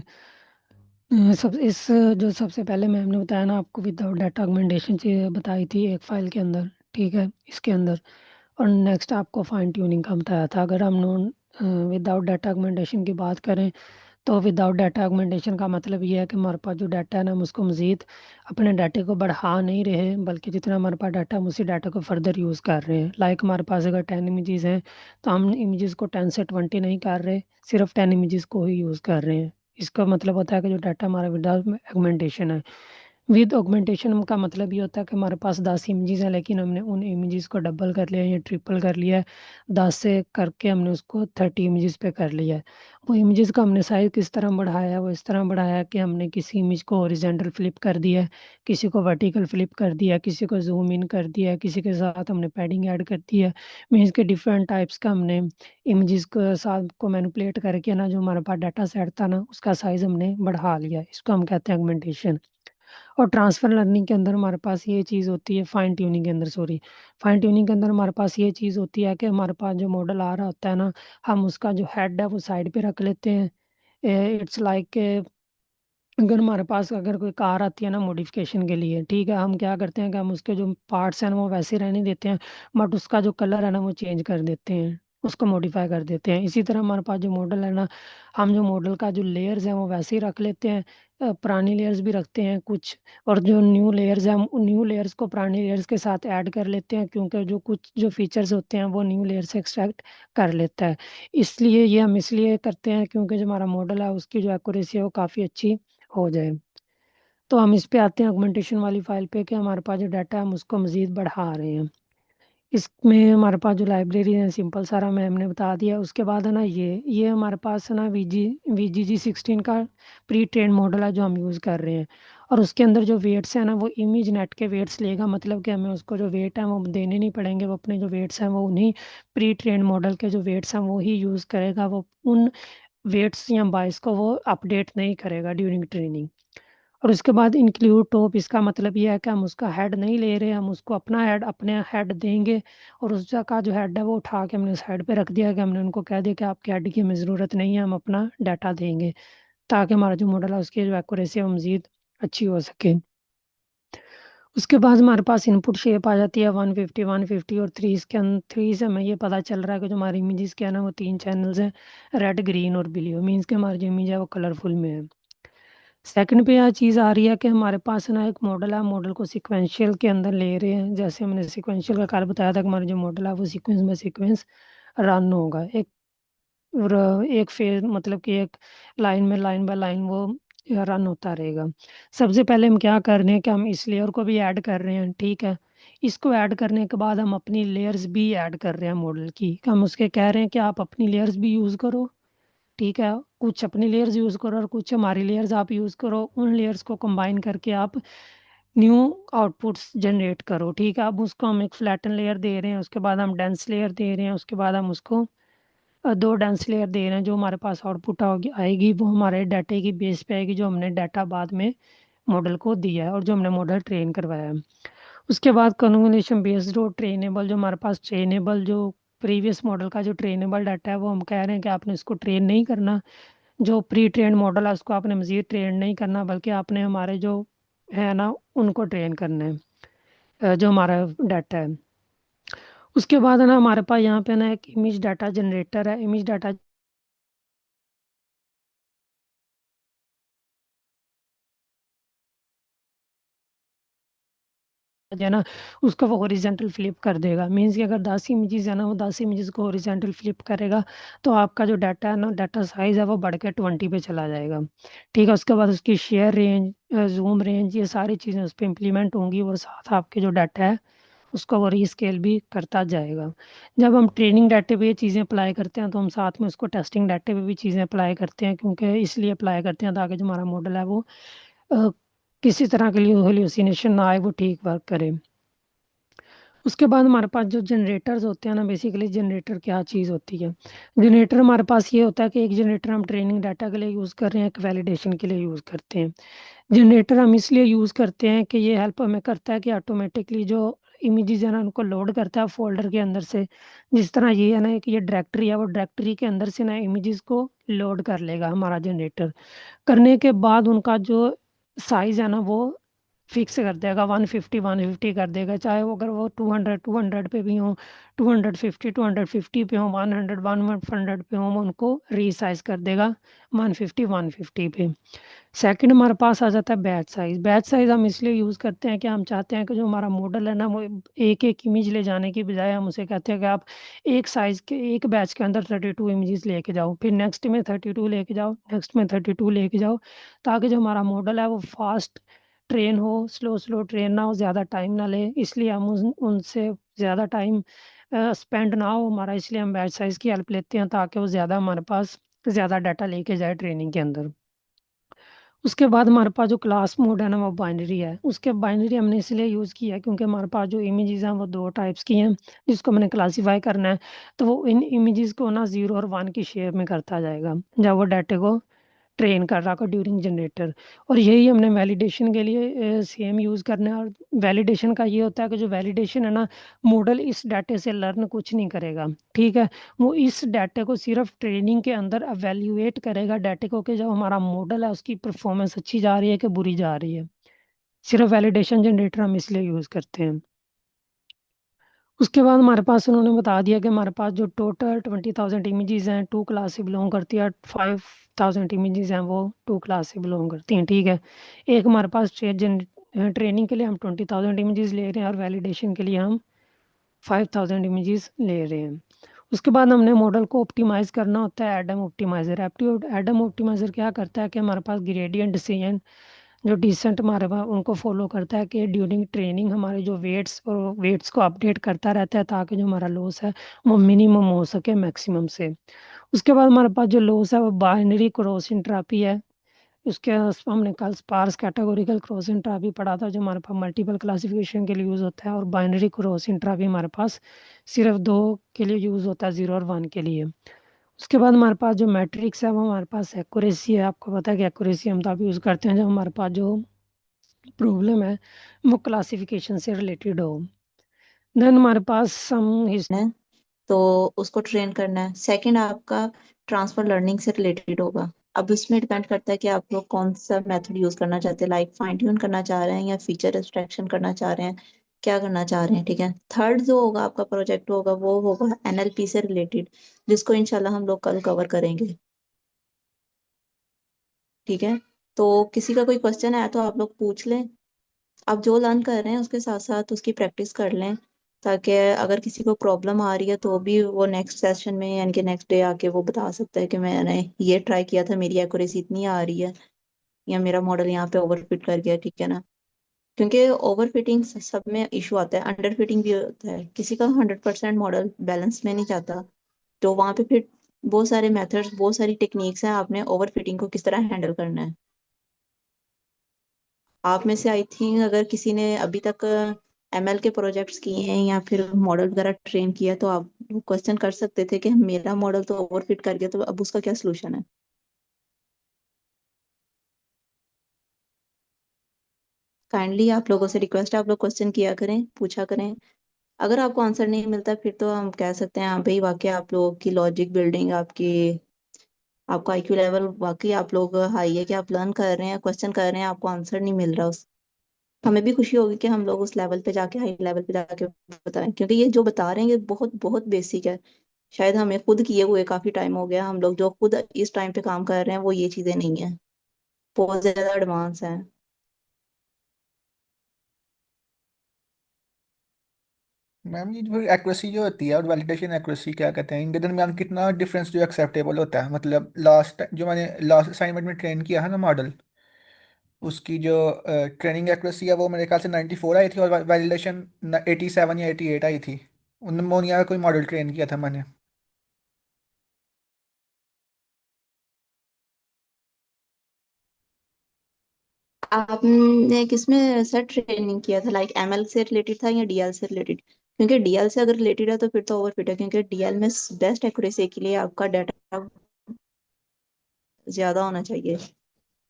सब इस जो सबसे पहले मैम ने बताया ना आपको, विदाउट डाटा ऑगमेंटेशन चीज़ बताई थी एक फाइल के अंदर, ठीक है, इसके अंदर। और नेक्स्ट आपको फाइन ट्यूनिंग का बताया था। अगर हम नॉन विदाउट डाटा ऑगमेंटेशन की बात करें तो विदाउट डाटा ऑगमेंटेशन का मतलब ये है कि हमारे पास जो डाटा है ना, हम उसको मज़ीद अपने डाटे को बढ़ा नहीं रहे हैं, बल्कि जितना हमारे पास डाटा हम उसी डाटा को फर्दर यूज़ कर रहे हैं। लाइक हमारे पास अगर 10 इमेजेस हैं तो हम इमेजेस को 10 से 20 नहीं कर रहे, सिर्फ 10 इमेजेस को ही यूज़ कर रहे हैं। इसका मतलब होता है कि जो डाटा हमारा विदाउट ऑगमेंटेशन है। विद ऑगमेंटेशन का मतलब ये होता है कि हमारे पास 10 इमेजेस हैं, लेकिन हमने उन इमेजेस को डबल कर लिया या ट्रिपल कर लिया है। 10 से करके हमने उसको 30 इमेजेस पे कर लिया है। वो इमेजेस का हमने साइज़ किस तरह बढ़ाया है, वो इस तरह बढ़ाया है कि हमने किसी इमेज को हॉरिजॉन्टल फ्लिप कर दिया है, किसी को वर्टिकल फ्लिप कर दिया है, किसी को ज़ूम इन कर दिया है, किसी के साथ हमने पैडिंग ऐड कर दी है। मीन्स के डिफरेंट टाइप्स का हमने इमेजेस के साथ को मैनिपुलेट करके ना, जो हमारे पास डाटा सेट था ना, उसका साइज़ हमने बढ़ा लिया है। इसको हम कहते हैं ऑगमेंटेशन। और ट्रांसफर लर्निंग के अंदर हमारे पास ये चीज़ होती है, फाइन ट्यूनिंग के अंदर सॉरी, फाइन ट्यूनिंग के अंदर हमारे पास ये चीज़ होती है कि हमारे पास जो मॉडल आ रहा होता है ना, हम उसका जो हेड है वो साइड पे रख लेते हैं। इट्स लाइक अगर हमारे पास अगर कोई कार आती है ना मॉडिफिकेशन के लिए, ठीक है, हम क्या करते हैं कि हम उसके जो पार्ट्स हैं ना वो वैसे रहने देते हैं, बट उसका जो कलर है ना वो चेंज कर देते हैं, उसको मॉडिफाई कर देते हैं। इसी तरह हमारे पास जो मॉडल है ना, हम जो मॉडल का जो लेयर्स हैं वो वैसे ही रख लेते हैं। पुरानी लेयर्स भी रखते हैं कुछ, और जो न्यू लेयर्स हैं हम उन न्यू लेयर्स को पुरानी लेयर्स के साथ ऐड कर लेते हैं, क्योंकि जो कुछ जो फीचर्स होते हैं वो न्यू लेयर से एक्सट्रैक्ट कर लेता है। इसलिए ये हम इसलिए करते हैं क्योंकि जो हमारा मॉडल है उसकी जो एक्यूरेसी है वो काफ़ी अच्छी हो जाए। तो हम इस पे आते हैं ऑगमेंटेशन वाली फाइल पे कि हमारे पास जो डाटा है हम उसको मज़ीद बढ़ा रहे हैं। इसमें हमारे पास जो लाइब्रेरी है सिंपल सारा मैम ने बता दिया। उसके बाद है ना, ये हमारे पास है ना VGG16 का प्री ट्रेन मॉडल है जो हम यूज़ कर रहे हैं। और उसके अंदर जो वेट्स हैं ना वो इमेज नेट के वेट्स लेगा, मतलब कि हमें उसको जो वेट है वो देने नहीं पड़ेंगे, वो अपने जो वेट्स हैं वो उन्हीं प्री ट्रेन मॉडल के जो वेट्स हैं वो ही यूज़ करेगा। वो उन वेट्स या बाइस को वो अपडेट नहीं करेगा ड्यूरिंग ट्रेनिंग। और उसके बाद इंक्लूड टॉप, इसका मतलब ये है कि हम उसका हेड नहीं ले रहे, हम उसको अपना हेड अपने हेड देंगे और उस का जो हेड है वो उठा के हमने साइड पे रख दिया कि हमने उनको कह दिया कि आपके हेड की हमें ज़रूरत नहीं है, हम अपना डाटा देंगे ताकि हमारा जो मॉडल है उसकी जो एक्यूरेसी है वो मज़ीद अच्छी हो सके। उसके बाद हमारे पास इनपुट शेप आ जाती है 150 150 और 3 के 3 से हमें ये पता चल रहा है कि जो हमारी इमेजेस के है ना वो 3 चैनल्स हैं, रेड ग्रीन और ब्लू, मीन्स कि हमारी जो इमेज है वो कलरफुल में है। सेकंड पे यह चीज़ आ रही है कि हमारे पास ना एक मॉडल है, मॉडल को सिक्वेंशियल के अंदर ले रहे हैं। जैसे हमने सिक्वेंशियल का कल बताया था कि हमारा जो मॉडल है वो सीक्वेंस बाय सीक्वेंस रन होगा, एक फेज मतलब कि एक लाइन में लाइन बाय लाइन वो रन होता रहेगा। सबसे पहले हम क्या कर रहे हैं कि हम इस लेयर को भी ऐड कर रहे हैं, ठीक है। इसको ऐड करने के बाद हम अपनी लेयर्स भी ऐड कर रहे हैं मॉडल की, हम उसके कह रहे हैं कि आप अपनी लेयर्स भी यूज़ करो, ठीक है। कुछ अपनी लेयर्स यूज़ करो और कुछ हमारी लेयर्स आप यूज़ करो, उन लेयर्स को कंबाइन करके आप न्यू आउटपुट्स जनरेट करो, ठीक है। अब उसको हम एक फ्लैटन लेयर दे रहे हैं, उसके बाद हम डेंस लेयर दे रहे हैं, उसके बाद हम उसको 2 डेंस लेयर दे रहे हैं। जो हमारे पास आउटपुट आएगी वो हमारे डाटे की बेस पे आएगी, जो हमने डाटा बाद में मॉडल को दिया है और जो हमने मॉडल ट्रेन करवाया है। उसके बाद कन्वोल्यूशन बेस्ड और ट्रेनेबल, जो हमारे पास ट्रेनेबल जो प्रीवियस मॉडल का जो ट्रेनेबल डाटा है वो हम कह रहे हैं कि आपने इसको ट्रेन नहीं करना, जो प्री ट्रेन मॉडल है उसको आपने मज़ीद ट्रेन नहीं करना, बल्कि आपने हमारे जो है ना उनको ट्रेन करना है, जो हमारा डाटा है। उसके बाद है ना हमारे पास यहाँ पे ना एक इमेज डाटा जनरेटर है। इमेज डाटा जो है ना उसको वो हॉरिजेंटल फ्लिप कर देगा, मीन्स कि अगर 10 इमेजेस है ना वो 10 इमेजेस को हॉरिजेंटल फ्लिप करेगा तो आपका जो डाटा है ना डाटा साइज है वो बढ़ के 20 पे चला जाएगा, ठीक है। उसके बाद उसकी शेयर रेंज, जूम रेंज, ये सारी चीज़ें उस पर इम्प्लीमेंट होंगी और साथ आपके जो डाटा है उसको वो रीस्केल भी करता जाएगा। जब हम ट्रेनिंग डाटे पे ये चीज़ें अप्लाई करते हैं तो हम साथ में उसको टेस्टिंग डाटे पे भी चीज़ें अप्लाई करते हैं, क्योंकि इसलिए अप्लाई करते हैं ताकि जो हमारा मॉडल है वो अ, किसी तरह के लिए हेलुसिनेशन ना आए, वो ठीक वर्क करे। उसके बाद हमारे पास जो जनरेटर्स होते हैं ना, बेसिकली जनरेटर क्या चीज़ होती है। जनरेटर हमारे पास ये होता है कि एक जनरेटर हम ट्रेनिंग डाटा के लिए यूज़ कर रहे हैं, एक वैलिडेशन के लिए यूज़ करते हैं। जनरेटर हम इसलिए यूज़ करते हैं कि ये हेल्प हमें करता है कि ऑटोमेटिकली जो इमेजेस है ना उनको लोड करता है फोल्डर के अंदर से। जिस तरह ये है ना कि ये डायरेक्टरी है, वो डायरेक्टरी के अंदर से ना इमेजेस को लोड कर लेगा हमारा जनरेटर। करने के बाद उनका जो साइज़ है ना वो फिक्स कर देगा, 150 150 कर देगा, चाहे वो अगर वो 200 पे भी हों, 250 पे हों, 100 पे हों, वो उनको रीसाइज कर देगा 150 पे। सेकंड हमारे पास आ जाता है बैच साइज़। बैच साइज़ हम इसलिए यूज़ करते हैं कि हम चाहते हैं कि जो हमारा मॉडल है ना वो एक-एक इमेज ले जाने की बजाय हम उसे कहते हैं कि आप एक साइज़ के एक बैच के अंदर 32 इमेजेस लेके जाओ, फिर नेक्स्ट में 32 लेके जाओ, नेक्स्ट में 32 लेके जाओ, ताकि जो हमारा मॉडल है वो फास्ट ट्रेन हो, स्लो ट्रेन ना हो, ज़्यादा टाइम ना ले। इसलिए हम उनसे ज़्यादा टाइम स्पेंड ना हो हमारा, इसलिए हम बैच साइज़ की हेल्प लेते हैं ताकि वो ज़्यादा हमारे पास ज़्यादा डाटा लेके जाए ट्रेनिंग के अंदर। उसके बाद हमारे पास जो क्लास मोड है ना वो बाइनरी है। उसके बाइनरी हमने इसलिए यूज़ किया है क्योंकि हमारे पास जो इमेजेस हैं वो 2 टाइप्स की हैं, जिसको मैंने क्लासिफ़ाई करना है। तो वो इन इमेजेस को ना 0 और 1 की शेप में करता जाएगा, जब वो डाटे को ट्रेन कर रहा होगा ड्यूरिंग जनरेटर। और यही हमने वैलिडेशन के लिए सेम यूज़ करना है। और वैलिडेशन का ये होता है कि जो वैलिडेशन है ना, मॉडल इस डाटे से लर्न कुछ नहीं करेगा, ठीक है। वो इस डाटे को सिर्फ ट्रेनिंग के अंदर एवेल्युएट करेगा डाटे को, कि जो हमारा मॉडल है उसकी परफॉर्मेंस अच्छी जा रही है कि बुरी जा रही है। सिर्फ वैलिडेशन जनरेटर हम इसलिए यूज़ करते हैं। उसके बाद हमारे पास उन्होंने बता दिया कि हमारे पास जो टोटल 20,000 इमेजेस हैं 2 क्लास से बिलोंग करती है, 5,000 इमेजेस हैं वो 2 क्लास से बिलोंग करती हैं, ठीक है। एक हमारे पास ट्रेनिंग के लिए हम 20,000 इमेजेस ले रहे हैं और वैलिडेशन के लिए हम 5,000 इमेजेस ले रहे हैं। उसके बाद हमने मॉडल को ऑप्टिमाइज़ करना होता है एडम ऑप्टिमाइज़र। एडम ऑप्टिमाइज़र क्या करता है कि हमारे पास ग्रेडियंट डिसीजन जो डिसेंट हमारे पास उनको फॉलो करता है कि ड्यूरिंग ट्रेनिंग हमारे जो वेट्स को अपडेट करता रहता है ताकि जो हमारा लॉस है वो मिनिमम हो सके मैक्सिमम से। उसके बाद हमारे पास जो लॉस है वो बाइनरी क्रॉस एंट्रोपी है। उसके हमने कल स्पार्स कैटेगोरिकल क्रॉस एंट्रोपी पढ़ा था, जो हमारे पास मल्टीपल क्लासिफिकेशन के लिए यूज़ होता है। और बाइनरी क्रॉस एंट्रोपी हमारे पास सिर्फ 2 के लिए यूज़ होता है, 0 और 1 के लिए। उसके बाद हमारे पास जो मैट्रिक्स है वो हमारे पास एक्यूरेसी है। आपको पता है कि एक्यूरेसी हम तब यूज़ करते हैं जब हमारे पास जो प्रॉब्लम है वो क्लासिफिकेशन से रिलेटेड हो। देन हमारे पास सम है तो उसको ट्रेन करना है। सेकंड आपका ट्रांसफर लर्निंग से रिलेटेड होगा। अब इसमें डिपेंड करता है कि आप लोग कौन सा मेथड यूज करना चाहते हैं, लाइक फाइन ट्यून करना चाह रहे हैं या फीचर एक्सट्रैक्शन करना चाह रहे हैं, क्या करना चाह रहे हैं, ठीक है। थर्ड जो होगा आपका प्रोजेक्ट होगा वो होगा एनएलपी से रिलेटेड, जिसको इंशाल्लाह हम लोग कल कवर करेंगे, ठीक है। तो किसी का कोई क्वेश्चन आया तो आप लोग पूछ लें। आप जो लर्न कर रहे हैं उसके साथ साथ उसकी प्रैक्टिस कर लें, ताकि अगर किसी को प्रॉब्लम आ रही है तो भी वो नेक्स्ट सेशन में यानी कि नेक्स्ट डे आके वो बता सकता है कि मैंने ये ट्राई किया था, मेरी एक्यूरेसी इतनी आ रही है, या मेरा मॉडल यहाँ पे ओवरफिट कर गया, ठीक है ना। क्योंकि ओवरफिटिंग सब में इशू आता है, अंडर फिटिंग भी होता है, किसी का 100% मॉडल बैलेंस में नहीं जाता। तो वहां पे फिर बहुत सारे मेथड्स, बहुत सारी टेक्निक्स हैं, आपने ओवरफिटिंग को किस तरह हैंडल करना है। आप में से आई थिंक अगर किसी ने अभी तक एमएल के प्रोजेक्ट्स किए हैं या फिर मॉडल वगैरह ट्रेन किया तो आप क्वेश्चन कर सकते थे कि मेरा मॉडल तो ओवरफिट कर गया, तो अब उसका क्या सोल्यूशन है। काइंडली आप लोगों से रिक्वेस्ट है, आप लोग क्वेश्चन किया करें, पूछा करें। अगर आपको आंसर नहीं मिलता फिर तो हम कह सकते हैं हाँ भाई वाकई आप लोगों की लॉजिक बिल्डिंग, आपका आईक्यू लेवल वाकई आप लोग हाई है कि आप लर्न कर रहे हैं, क्वेश्चन कर रहे हैं, आपको आंसर नहीं मिल रहा। हमें भी खुशी होगी कि हम लोग उस लेवल पे जाके, हाई लेवल पे जाके बताएं, क्योंकि ये जो बता रहे हैं ये बहुत बहुत बेसिक है। शायद हमें खुद किए हुए काफी टाइम हो गया, हम लोग जो खुद इस टाइम पे काम कर रहे हैं वो ये चीजें नहीं है, बहुत ज्यादा एडवांस है। मैम ये जो एक्यूरेसी जो होती है और वैलिडेशन एक्यूरेसी क्या कहते हैं, इनके दरमियान कितना डिफरेंस जो एक्सेप्टेबल होता है? मतलब लास्ट जो मैंने लास्ट असाइनमेंट में ट्रेन किया है ना मॉडल, उसकी जो ट्रेनिंग एक्यूरेसी है वो मेरे ख्याल से 94 आई थी और वैलिडेशन 87 या 88 आई थी। उन मोनिया का कोई मॉडल ट्रेन किया था मैंने। आपने किसमें सर ट्रेनिंग किया था, लाइक एमएल से रिलेटेड था या डीएल से रिलेटेड? क्योंकि डीएल से अगर रिलेटेड है तो फिर तो ओवरफिट है, क्योंकि डीएल में बेस्ट एक्यूरेसी के लिए आपका डाटा ज्यादा होना चाहिए,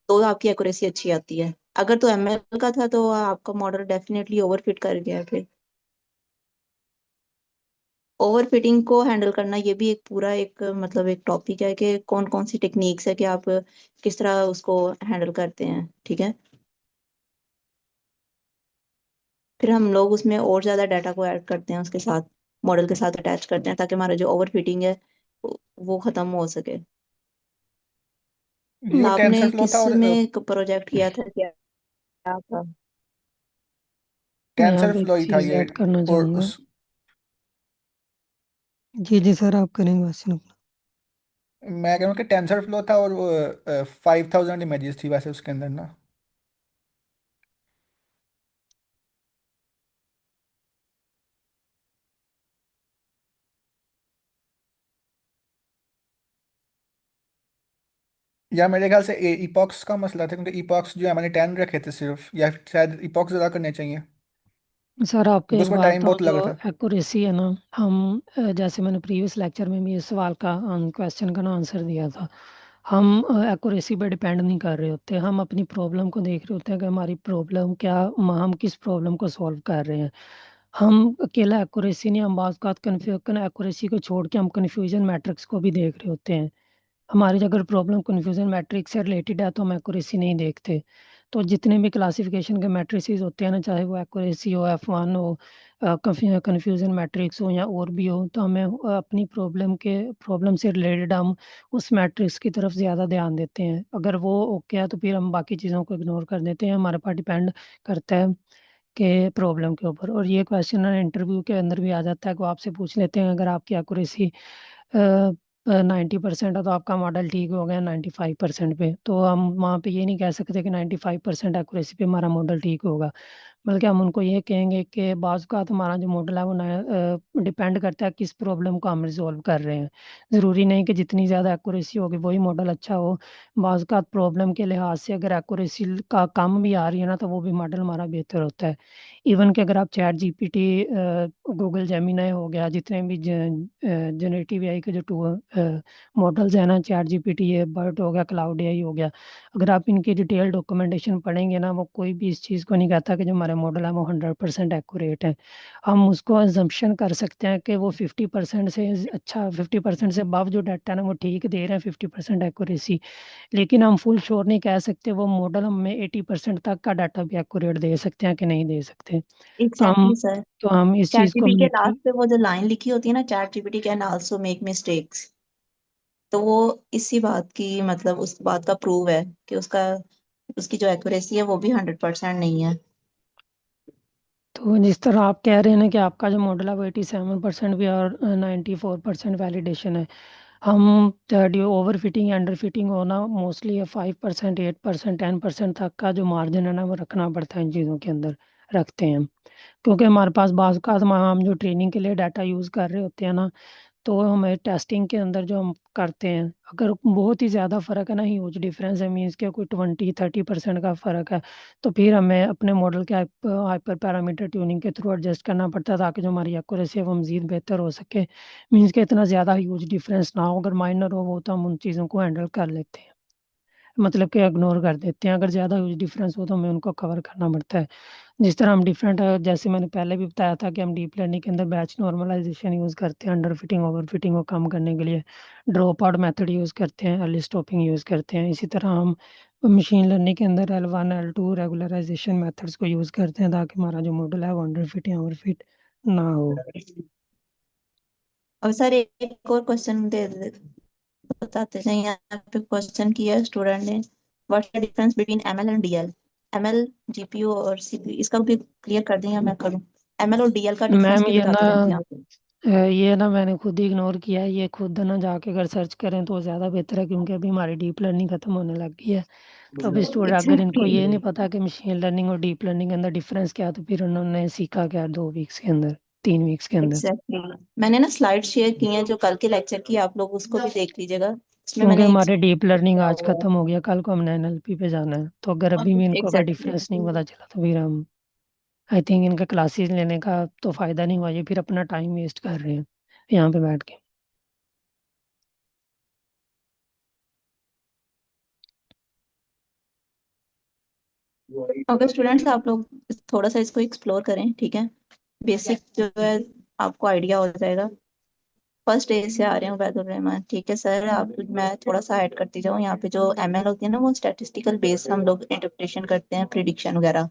तो आपकी एक्यूरेसी अच्छी आती है। अगर तो एमएल का था तो आपका मॉडल डेफिनेटली ओवरफिट कर गया फिर। ओवरफिटिंग को हैंडल करना ये भी एक पूरा एक मतलब एक टॉपिक है कि कौन कौन सी टेक्निक्स है कि आप किस तरह उसको हैंडल करते हैं, ठीक है। फिर हम लोग उसमें और ज्यादा डाटा को ऐड करते हैं, उसके साथ मॉडल के साथ अटैच करते हैं, ताकि हमारा जो ओवरफिटिंग है वो खत्म हो सके। जो टेंसर आपने फ्लो था किस और में प्रोजेक्ट किया था, क्या था? मैं यहाँ टेंसर पे एक फ्लो ही था चीज़ ये। ऐड करना और चाहूँगा। उस जी जी सर, आप करेंगे क्वेश्चन अपना। मैं कह रहा हूँ कि टेंसर फ्लो था और 5000 इमेजेस थी वैसे उसके अंदर ना। या मेरे ख्याल से इपॉक्स का मसला था, क्योंकि इपॉक्स जो है मैंने 10 रखे थे सिर्फ, या शायद इपॉक्स ज़्यादा करने चाहिए सर आपको क्योंकि एक उसमें बात टाइम बताऊँ, बहुत लगा जो था। एक्यूरेसी है ना, हम जैसे मैंने प्रीवियस लेक्चर में भी इस सवाल का क्वेश्चन का ना आंसर दिया था। हम एक्यूरेसी पे डिपेंड नहीं कर रहे होते, हम अपनी प्रॉब्लम को देख रहे होते हैं कि हमारी प्रॉब्लम क्या, हम किस प्रॉब्लम को सॉल्व कर रहे हैं। हम अकेला एक्यूरेसी नहीं, हम बात एक्यूरेसी को छोड़ के हम कन्फ्यूजन मैट्रिक्स को भी देख रहे होते हैं। हमारी अगर प्रॉब्लम कन्फ्यूजन मैट्रिक्स से रिलेटेड है तो हम एक्यूरेसी नहीं देखते। तो जितने भी क्लासिफिकेशन के मैट्रिसेस होते हैं ना, चाहे वो एक्यूरेसी हो, F1 हो, कन्फ्यूजन मैट्रिक्स हो या और भी हो, तो हमें अपनी प्रॉब्लम से रिलेटेड हम उस मैट्रिक्स की तरफ ज़्यादा ध्यान देते हैं। अगर वो ओके है तो फिर हम बाकी चीज़ों को इग्नोर कर देते हैं। हमारे पास डिपेंड करता है कि प्रॉब्लम के ऊपर। और ये क्वेश्चन इंटरव्यू के अंदर भी आ जाता है कि वो आपसे पूछ लेते हैं, अगर आपकी एक्यूरेसी 90% है तो आपका मॉडल ठीक हो गया 95% पे, तो हम वहाँ पे ये नहीं कह सकते कि 95% एक्यूरेसी पे हमारा मॉडल ठीक होगा। बल्कि हम उनको ये कहेंगे कि बाज़ का हमारा जो मॉडल है वो डिपेंड करता है किस प्रॉब्लम को हम रिजॉल्व कर रहे हैं। ज़रूरी नहीं कि जितनी ज़्यादा एक्यूरेसी होगी वही मॉडल अच्छा हो। बाज़ का प्रॉब्लम के लिहाज से अगर एक्यूरेसी का कम भी आ रही है ना, तो वो भी मॉडल हमारा बेहतर होता है। इवन कि अगर आप चैट जीपीटी, गूगल जेमिनी हो गया, जितने भी जनरेटिव एआई के जो मॉडल्स हैं ना, चैट जीपीटी है, बर्ट हो गया, क्लाउड एआई हो गया, अगर आप इनकी डिटेल डॉक्यूमेंटेशन पढ़ेंगे ना, वो कोई भी इस चीज़ को नहीं कहता कि जो हमारे मॉडल है वो 100% एक्यूरेट है। हम उसको अजम्पशन कर सकते हैं कि वो 50% से अच्छा, 50% से अबव जो डाटा है ना वो ठीक दे रहे हैं, 50% एक्यूरेसी। लेकिन हम फुल श्योर नहीं कह सकते वो मॉडल हमें 80% तक का डाटा भी एक्यूरेट दे सकते हैं कि नहीं दे सकते। तो हम एग्जैक्टली सर। तो हम इस चैट चीज़ को जीपीटी के मीठी लास्ट पे वो जो लाइन लिखी होती है ना, chat GPT can also make mistakes, तो वो इसी बात की मतलब उस बात का प्रूव है कि उसकी जो एक्यूरेसी है वो भी 100% नहीं है। तो जिस तरह आप कह रहे हैं ना कि आपका जो मॉडल है वो 87% भी और 94% वैलिडेशन है। हम जो ओवर फिटिंग अंडर फिटिंग होना मोस्टली 5%, 8%, 10% तक का जो मार्जिन है ना वो रखना पड़ता है इन चीज़ों के अंदर, रखते हैं हम। क्योंकि हमारे पास बाज़ का हम जो ट्रेनिंग के लिए डाटा यूज़ कर रहे होते हैं ना, तो हमें टेस्टिंग के अंदर जो हम करते हैं, अगर बहुत ही ज़्यादा फ़र्क है ना, ह्यूज डिफरेंस है, मीन्स के कोई 20-30% का फ़र्क है, तो फिर हमें अपने मॉडल के हाइपर पैरामीटर ट्यूनिंग के थ्रू एडजस्ट करना पड़ता है ताकि जो हमारी एक्यूरेसी है वो मज़ीद बेहतर हो सके। मीन्स के इतना ज़्यादा ह्यूज डिफरेंस ना हो, अगर माइनर हो वो तो हम उन चीज़ों को हैंडल कर लेते हैं, मतलब कि इग्नोर कर देते हैं। अगर ज़्यादा ह्यूज डिफरेंस हो तो हमें उनको कवर करना पड़ता है। जिस तरह हम डिफरेंट जैसे मैंने पहले भी बताया था कि हम डीप लर्निंग के अंदर बैच नॉर्मलाइजेशन यूज़ करते हैं अंडर फिटिंग ओवर फिटिंग को कम करने के लिए, ड्रॉप आउट मेथड यूज़ करते हैं, अर्ली स्टॉपिंग यूज़ करते हैं। इसी तरह हम मशीन लर्निंग के अंदर L1 L2 रेगुलराइजेशन मेथड्स को यूज़ करते हैं ताकि हमारा जो मॉडल है वो अंडर फिट या ओवर फिट ना हो। अब सर एक और क्वेश्चन बताते हैं। यहाँ पे क्वेश्चन किया है स्टूडेंट ने, what's the difference between ML and DL. ML GPU और सीपीयू, इसका भी क्लियर कर दें या मैं करूँ? एमएल और डीएल का डिफरेंस मैम भी ये ना बताते रहते हैं आप। ये ना मैंने खुद ही इग्नोर किया है, ये खुद ना जाके अगर सर्च करें तो ज़्यादा बेहतर है, क्योंकि अभी हमारी डीप लर्निंग खत्म होने लग गई है। तो अभी स्टूडेंट अगर इनको ये नहीं पता कि मशीन लर्निंग और डीप लर्निंग के अंदर डिफरेंस क्या है, तो फिर उन्होंने सीखा क्या 2 वीक्स के अंदर, 3 वीक्स के अंदर। एग्जैक्टली मैंने ना स्लाइड शेयर की हैं जो कल के लेक्चर की, आप लोग उसको भी देख लीजिएगा। उसमें क्योंकि मैंने हमारे डीप लर्निंग आज खत्म हो गया, कल को हमने एनएलपी पे जाना है, तो अगर अभी भी इनको अगर एग्जैक्टली डिफरेंस नहीं पता चला तो फिर हम आई थिंक इनका क्लासेस लेने का तो फ़ायदा नहीं हुआ, ये फिर अपना टाइम वेस्ट कर रहे हैं यहाँ पे बैठ के। ओके स्टूडेंट्स, आप लोग थोड़ा सा इसको एक्सप्लोर करें, ठीक है? बेसिक जो है आपको आइडिया हो जाएगा। फर्स्ट डे से आ रहे हूँ वैदुर रहमान, ठीक है सर? आप मैं थोड़ा सा ऐड करती जाऊँ। यहाँ पे जो एमएल होती है ना, वो स्टैटिस्टिकल बेस हम लोग इंटरप्रिटेशन करते हैं, प्रिडिक्शन वगैरह।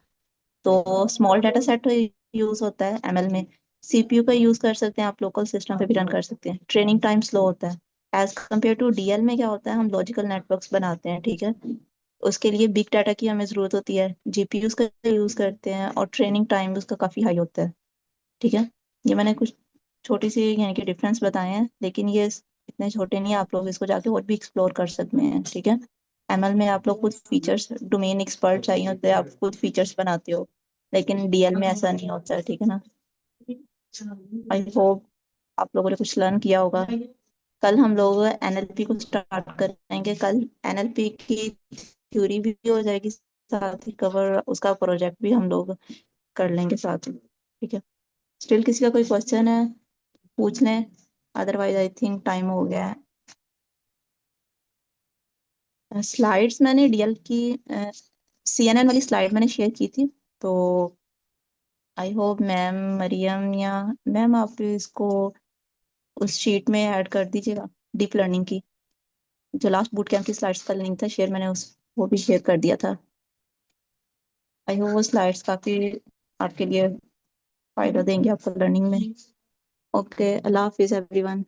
तो स्मॉल डाटा सेट यूज होता है एमएल में। सीपीयू का यूज कर सकते हैं, आप लोकल सिस्टम पे भी रन कर सकते हैं। ट्रेनिंग टाइम स्लो होता है। एज कम्पेयर टू डीएल में क्या होता है, हम लॉजिकल नेटवर्क्स बनाते हैं, ठीक है? उसके लिए बिग डाटा की हमें जरूरत होती है, जीपीयूज का यूज करते हैं, और ट्रेनिंग टाइम उसका काफी हाई होता है, ठीक है? ये मैंने कुछ छोटी सी यानी कि डिफरेंस बताए हैं, लेकिन ये इतने छोटे नहीं है, आप लोग इसको जाके और भी एक्सप्लोर कर सकते हैं, ठीक है? एमएल में आप लोग खुद फीचर्स, डोमेन एक्सपर्ट चाहिए होते हैं, आप खुद फीचर्स बनाते हो, लेकिन डीएल में ऐसा नहीं होता है, ठीक है ना? आई होप आप लोगों ने कुछ लर्न किया होगा। कल हम लोग एनएलपी को स्टार्ट करेंगे। कल एनएलपी की थ्योरी भी हो जाएगी, साथ ही कवर उसका प्रोजेक्ट भी हम लोग कर लेंगे साथ में, ठीक है? स्टिल किसी का कोई क्वेश्चन है पूछ लें, अदरवाइज आई थिंक टाइम हो गया है। स्लाइड्स मैंने डीएल की सीएनएन वाली स्लाइड मैंने शेयर की थी, तो आई होप मैम, मरियम या मैम आप इसको उस शीट में ऐड कर दीजिएगा, डीप लर्निंग की जो लास्ट बूट कैंप की स्लाइड्स का लिंक था शेयर, मैंने उस वो भी शेयर कर दिया था। आई होप वो स्लाइड्स काफी आपके लिए फायदा देंगे आपको लर्निंग में। ओके, अल्लाह हाफिज एवरीवन।